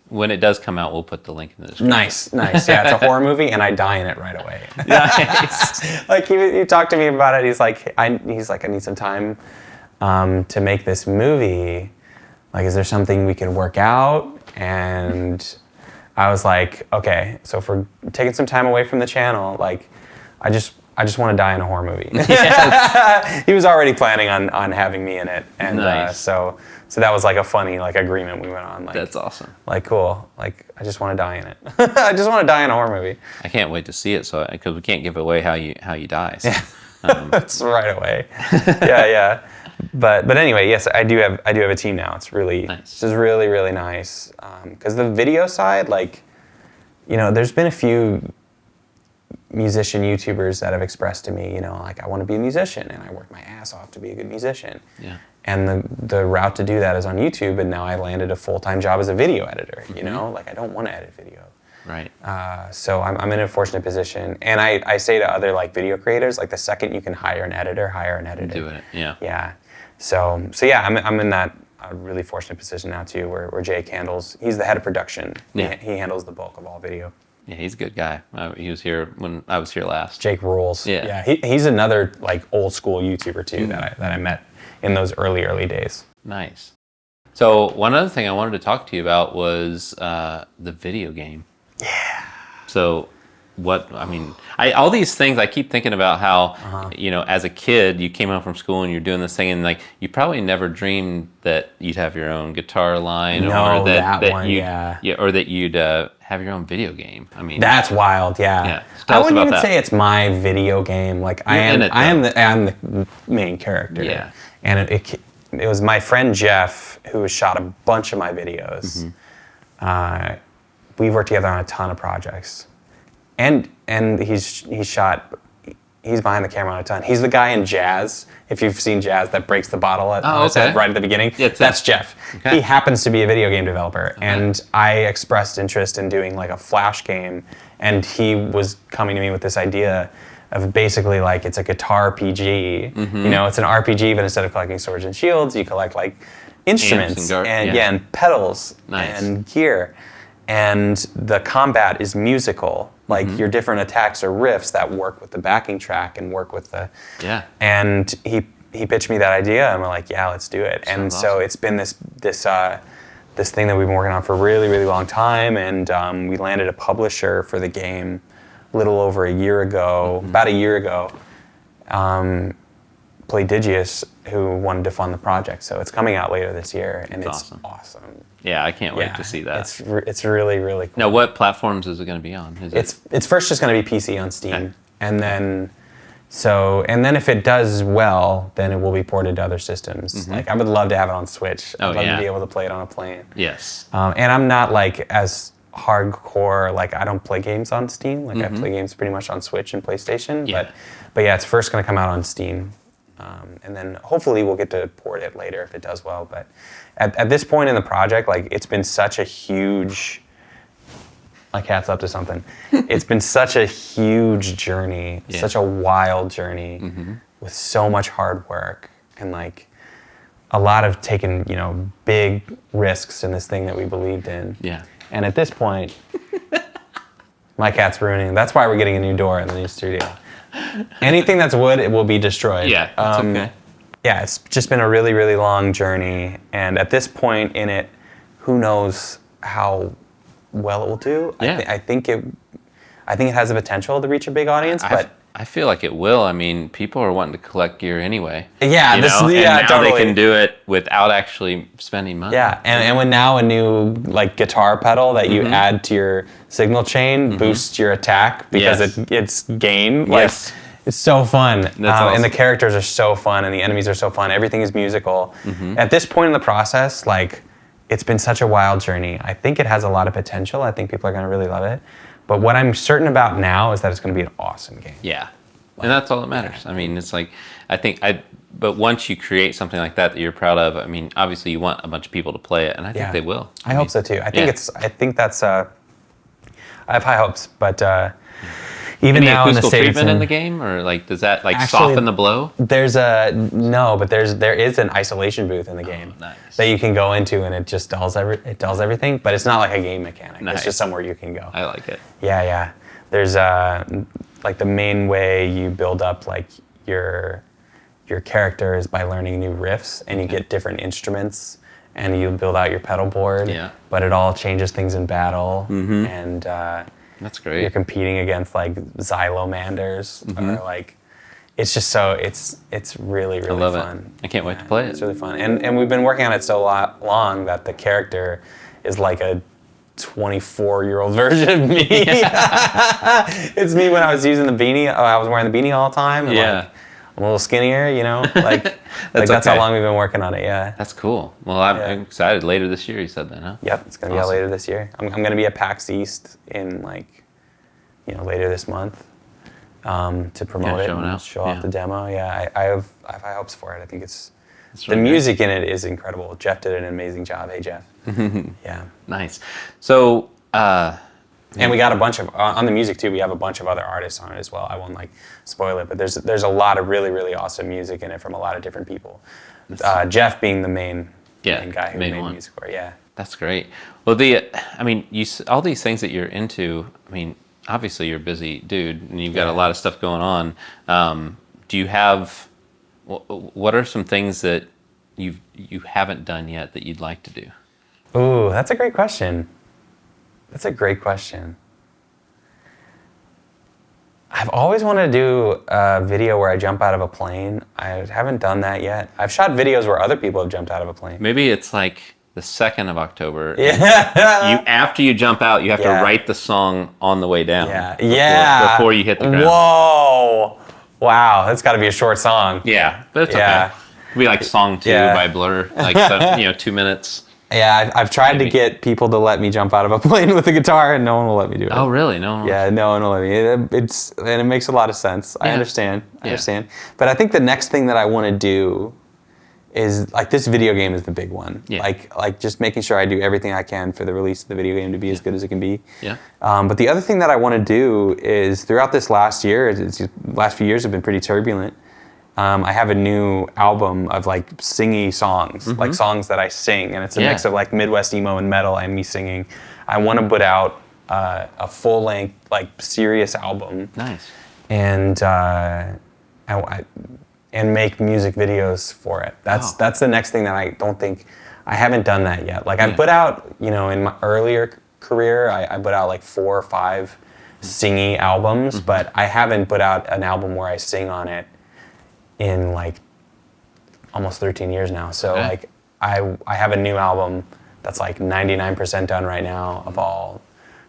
when it does come out, we'll put the link in the description. Nice. Yeah, it's a horror movie, and I die in it right away. Nice. Like he talked to me about it. He's like, I need some time to make this movie. Like, is there something we can work out? And I was like, okay. So if we're taking some time away from the channel, like, I just want to die in a horror movie. Yes. He was already planning on having me in it, and nice. So that was like a funny like agreement we went on. Like, that's awesome. Like, cool. Like, I just want to die in it. I just want to die in a horror movie. I can't wait to see it. So because we can't give away how you die. So, it's right away. Yeah. But anyway, yes, I do have a team now. It's really nice. This is really really nice. Because the video side, like, there's been a few musician YouTubers that have expressed to me, like, I want to be a musician and I work my ass off to be a good musician. Yeah. And the route to do that is on YouTube, and now I landed a full-time job as a video editor, like, I don't want to edit video. Right. So I'm in a fortunate position, and I say to other like video creators, like, the second you can hire an editor. Do it. Yeah. Yeah. So yeah, I'm in that really fortunate position now too, where Jake handles. He's the head of production. Yeah. He handles the bulk of all video. Yeah, he's a good guy. He was here when I was here last. Jake rules. Yeah. He's another like old school YouTuber too that I met in those early days. Nice. So one other thing I wanted to talk to you about was the video game. Yeah. So all these things, I keep thinking about how, as a kid, you came home from school and you're doing this thing, and like, you probably never dreamed that you'd have your own guitar line, or that you'd have your own video game. I mean, that's wild. Yeah. I wouldn't even say it's my video game. Like, I am the main character. Yeah. And it was my friend Jeff who shot a bunch of my videos. Mm-hmm. We worked together on a ton of projects. And he's behind the camera on a ton. He's the guy in Jazz, if you've seen Jazz, that breaks the bottle on his head right at the beginning. Yeah, that's Jeff. Okay. He happens to be a video game developer, and I expressed interest in doing like a Flash game, and he was coming to me with this idea of basically like, it's a guitar RPG. Mm-hmm. It's an RPG, but instead of collecting swords and shields, you collect like instruments and pedals and gear. And the combat is musical. Like, your different attacks are riffs that work with the backing track and work with the... Yeah. And he pitched me that idea, and we're like, yeah, let's do it. And so it's been this thing that we've been working on for a really, really long time. And we landed a publisher for the game a little over a year ago, about a year ago. Playdigious, who wanted to fund the project. So it's coming out later this year, and it's awesome. Yeah, I can't wait to see that. It's really, really cool. Now, what platforms is it going to be on? It's first just going to be PC on Steam, and then if it does well, then it will be ported to other systems. Mm-hmm. Like, I would love to have it on Switch. I'd love to be able to play it on a plane. Yes. And I'm not like as hardcore. Like, I don't play games on Steam. Like, I play games pretty much on Switch and PlayStation. Yeah. But yeah, it's first going to come out on Steam. And then hopefully we'll get to port it later if it does well. But at this point in the project, like, it's been such a huge... My cat's up to something. It's been such a huge journey, such a wild journey, with so much hard work, and like a lot of taking, big risks in this thing that we believed in. Yeah. And at this point, my cat's ruining. That's why we're getting a new door in the new studio. Anything that's wood, it will be destroyed. Yeah, it's okay. Yeah, it's just been a really, really long journey, and at this point in it, who knows how well it will do. Yeah. I think it has the potential to reach a big audience, but I feel like it will. I mean, people are wanting to collect gear anyway. Yeah, and now totally. They can do it without actually spending money. Yeah, and when now a new like guitar pedal that you add to your signal chain boosts your attack because it's gain. Like, it's so fun. That's awesome. And the characters are so fun, and the enemies are so fun. Everything is musical. At this point in the process, like, it's been such a wild journey. I think it has a lot of potential. I think people are going to really love it. But what I'm certain about now is that it's going to be an awesome game. Yeah. And that's all that matters. I mean, it's like, I think but once you create something like that you're proud of, I mean, obviously you want a bunch of people to play it, and I think they will. I hope so too. I think that's. I have high hopes, but even now in the States, treatment in the game, or like does that like soften the blow? There is an isolation booth in the game that you can go into, and it just does everything, but it's not like a game mechanic. It's just somewhere you can go. I like it. Yeah. There's like the main way you build up like your character is by learning new riffs, and you get different instruments, and you build out your pedal board. Yeah. But it all changes things in battle, and that's great. You're competing against like Xylomanders, or like it's just it's really fun. I can't wait to play it. It's really fun, and we've been working on it so long that the character is like a 24-year-old version of me. It's me when I was using the beanie. I was wearing the beanie all the time. And like, I'm a little skinnier, you know. Like that's how long we've been working on it. Yeah. That's cool. Well, I'm excited. Later this year, you said that, huh? Yep, it's gonna be out later this year. I'm gonna be at PAX East in later this month to promote it and show off the demo. Yeah, I have high hopes for it. I think it's the music in it is incredible. Jeff did an amazing job. Hey, Jeff. Yeah. Nice. So, and we got a bunch of on the music too. We have a bunch of other artists on it as well. I won't spoil it, but there's a lot of really awesome music in it from a lot of different people. Jeff being the main guy who made music for it. Yeah. That's great. Well, all these things that you're into. I mean, obviously you're a busy dude, and you've got a lot of stuff going on. Do you have? What are some things that you haven't done yet that you'd like to do? Ooh, that's a great question. I've always wanted to do a video where I jump out of a plane. I haven't done that yet. I've shot videos where other people have jumped out of a plane. Maybe it's like the 2nd of October. Yeah. After you jump out, you have to write the song on the way down. Before you hit the ground. Whoa. Wow, that's got to be a short song. Yeah, but it's okay. It'll be like Song 2 by Blur, like 2 minutes. Yeah, I've tried to get people to let me jump out of a plane with a guitar, and no one will let me do it. Oh, really? No one? Yeah, no one will let me. And it makes a lot of sense. I understand. But I think the next thing that I want to do is like this video game is the big one. Yeah. Like just making sure I do everything I can for the release of the video game to be as good as it can be. Yeah. But the other thing that I want to do is throughout this last year, last few years have been pretty turbulent. I have a new album of like singy songs, like songs that I sing, and it's a mix of like Midwest emo and metal and me singing. I want to put out a full length like serious album. Nice. And make music videos for it. That's the next thing that I haven't done that yet. Like I put out, in my earlier career, I put out like 4 or 5 singy albums, but I haven't put out an album where I sing on it in like almost 13 years now. So like I have a new album that's like 99% done right now of all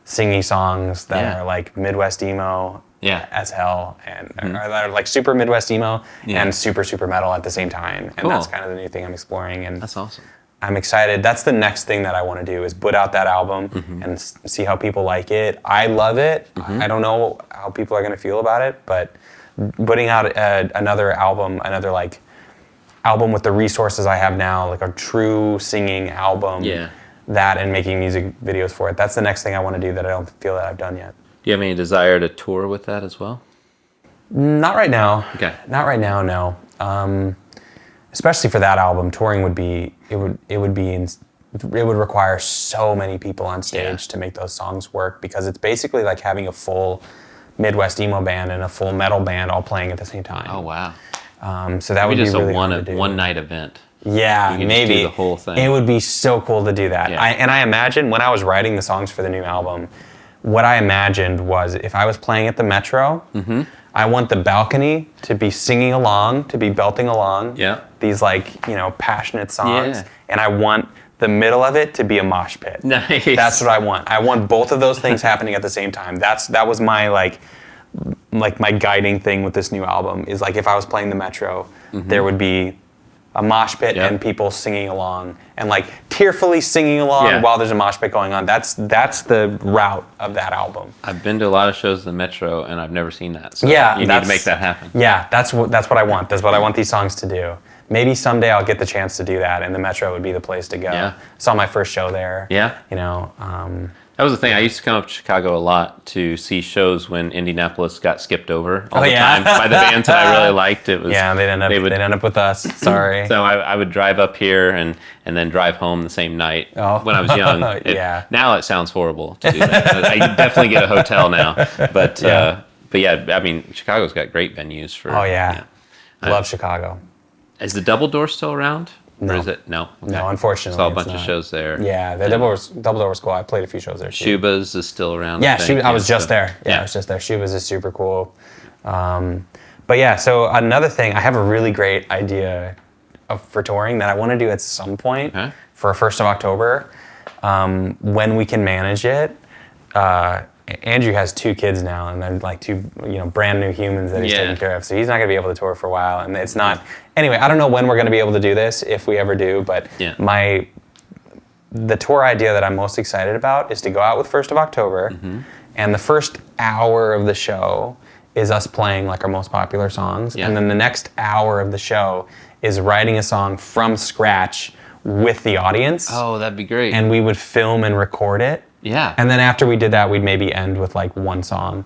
singy songs that are like Midwest emo as hell, and are like super Midwest emo and super metal at the same time. And that's kind of the new thing I'm exploring. And that's awesome. I'm excited. That's the next thing that I want to do is put out that album and see how people like it. I love it. I don't know how people are going to feel about it, but putting out another album with the resources I have now, like a true singing album, that and making music videos for it. That's the next thing I want to do that I don't feel that I've done yet. Do you have any desire to tour with that as well? Not right now. Okay. Not right now, no. Especially for that album, touring would require so many people on stage to make those songs work, because it's basically like having a full Midwest emo band and a full metal band all playing at the same time. Oh wow! So that would be really hard to do. One night event. Yeah, maybe do the whole thing. It would be so cool to do that. Yeah. I imagine when I was writing the songs for the new album, what I imagined was if I was playing at the Metro, I want the balcony to be singing along, to be belting along. Yeah. These passionate songs, and I want the middle of it to be a mosh pit. Nice. That's what I want. I want both of those things happening at the same time. That was my my guiding thing with this new album is like if I was playing the Metro, there would be a mosh pit and people singing along and like tearfully singing along while there's a mosh pit going on. That's the route of that album. I've been to a lot of shows in the Metro and I've never seen that. So you need to make that happen. Yeah, that's what I want. That's what I want these songs to do. Maybe someday I'll get the chance to do that, and the Metro would be the place to go. Yeah. Saw my first show there. Yeah. You know. That was the thing. I used to come up to Chicago a lot to see shows when Indianapolis got skipped over all the time by the bands that I really liked. It was they'd end up with us. Sorry. So I would drive up here and then drive home the same night when I was young. Now it sounds horrible to do that. I definitely get a hotel now, but yeah, I mean Chicago's got great venues for. Oh yeah, love Chicago. Is the Double Door still around? No. Or is it? No. Okay. No, unfortunately. Saw a bunch of shows there. Yeah, the Double Door was cool. I played a few shows there too. Shuba's is still around. Yeah, I was just there. Yeah, I was just there. Shuba's is super cool. But yeah, so another thing, I have a really great idea for touring that I want to do at some point for 1st of October, when we can manage it. Andrew has 2 kids now, and they're like 2, brand new humans that he's taking care of. So he's not going to be able to tour for a while, and it's not. Anyway, I don't know when we're going to be able to do this, if we ever do. But the tour idea that I'm most excited about is to go out with 1st of October, and the first hour of the show is us playing like our most popular songs, and then the next hour of the show is writing a song from scratch with the audience. Oh, that'd be great. And we would film and record it. Yeah. And then after we did that, we'd maybe end with like one song.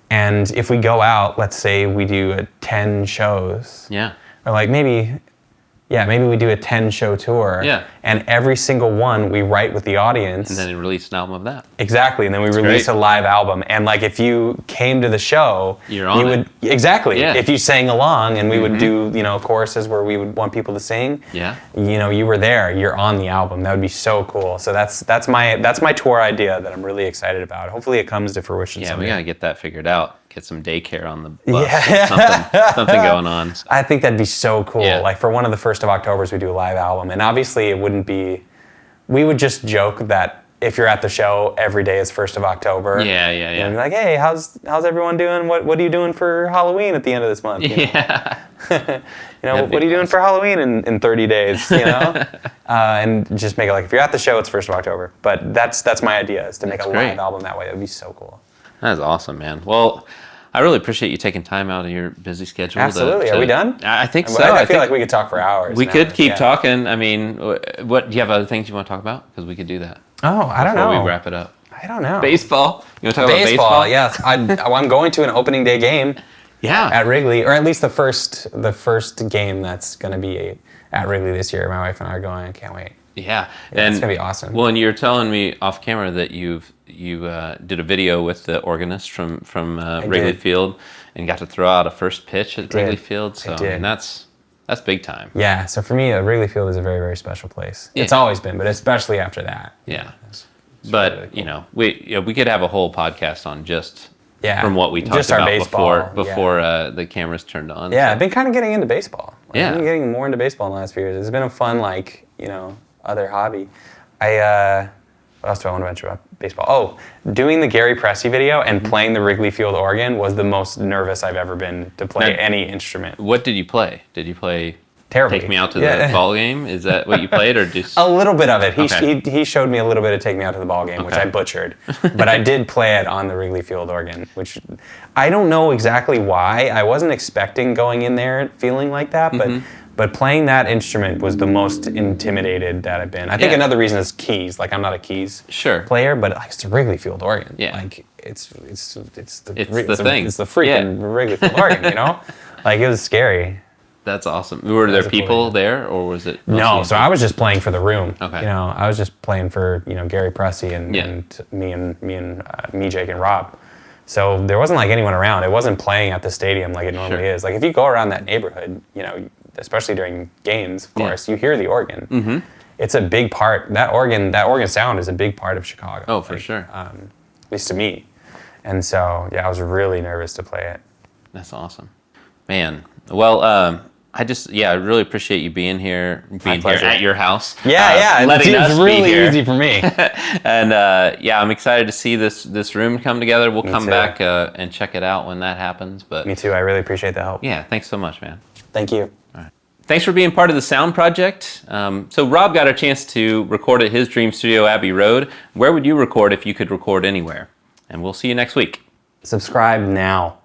And if we go out, let's say we do 10 shows. Yeah. Or like maybe we do a 10-show tour. Yeah. And every single one we write with the audience. And then you release an album of that. Exactly. And then we release a live album. And like if you came to the show, you would exactly. Yeah. If you sang along and we would do, choruses where we would want people to sing. Yeah. You were there. You're on the album. That would be so cool. So that's my tour idea that I'm really excited about. Hopefully it comes to fruition someday. We gotta get that figured out. Get some daycare on the bus. Something going on. I think that'd be so cool. Yeah. Like for one of the 1st of Octobers, we do a live album, and obviously it wouldn't be. We would just joke that if you're at the show, every day is 1st of October. Yeah. And be like, hey, how's everyone doing? What are you doing for Halloween at the end of this month? Yeah. What are you doing for Halloween in 30 days? And just make it like if you're at the show, it's 1st of October. But that's my idea, is to make a live album that way. That'd be so cool. That's awesome, man. Well, I really appreciate you taking time out of your busy schedule. Absolutely. Are we done? I think so. I feel like we could talk for hours. We could keep talking. I mean, what do you have other things you want to talk about? Because we could do that. Oh, I don't know. Before we wrap it up. I don't know. Baseball. You want to talk about baseball? Yes. I'm going to an opening day game. Yeah. At Wrigley, or at least the first game that's going to be at Wrigley this year. My wife and I are going. I can't wait. Yeah, and it's gonna be awesome. Well, and you're telling me off camera that you did a video with the organist from Wrigley Field and got to throw out a first pitch at Wrigley Field. So and that's big time. Yeah. So for me, Wrigley Field is a very, very special place. Yeah. It's always been, but especially after that. Yeah. But really cool. We could have a whole podcast on just from what we talked about before the cameras turned on. Yeah, I've been kind of getting into baseball. I've been getting more into baseball in the last few years. It's been a fun other hobby. What else do I want to mention about baseball? Oh, doing the Gary Pressey video and playing the Wrigley Field organ was the most nervous I've ever been to play any instrument. What did you play? Did you play terribly? Take Me Out to the Ball Game? Is that what you played, or just a little bit of it? He showed me a little bit of Take Me Out to the Ball Game, which I butchered, but I did play it on the Wrigley Field organ, which I don't know exactly why. I wasn't expecting going in there feeling like that, but playing that instrument was the most intimidated that I've been. I think another reason is keys. Like I'm not a keys player, but it's the Wrigley Field organ. Yeah. Like it's the thing. It's the freaking Wrigley Field organ. Like it was scary. That's awesome. Were there people there, or was it? No, so I was just playing for the room. Okay. I was just playing for Gary Pressey and me, Jake, and Rob. So there wasn't like anyone around. It wasn't playing at the stadium like it normally is. Like if you go around that neighborhood, especially during games, of course, you hear the organ. Mm-hmm. It's a big part. That organ sound is a big part of Chicago. Oh, for sure. At least to me. And so, I was really nervous to play it. That's awesome. Man. Well, I really appreciate you being here at your house. Yeah, letting us it's really be here. easy for me. And I'm excited to see this room come together. We'll come back and check it out when that happens. But me too. I really appreciate the help. Yeah, thanks so much, man. Thank you. All right. thanks for being part of the S.O.U.N.D project. So Rob got a chance to record at his dream studio, Abbey Road. Where would you record if you could record anywhere? And we'll see you next week. Subscribe now.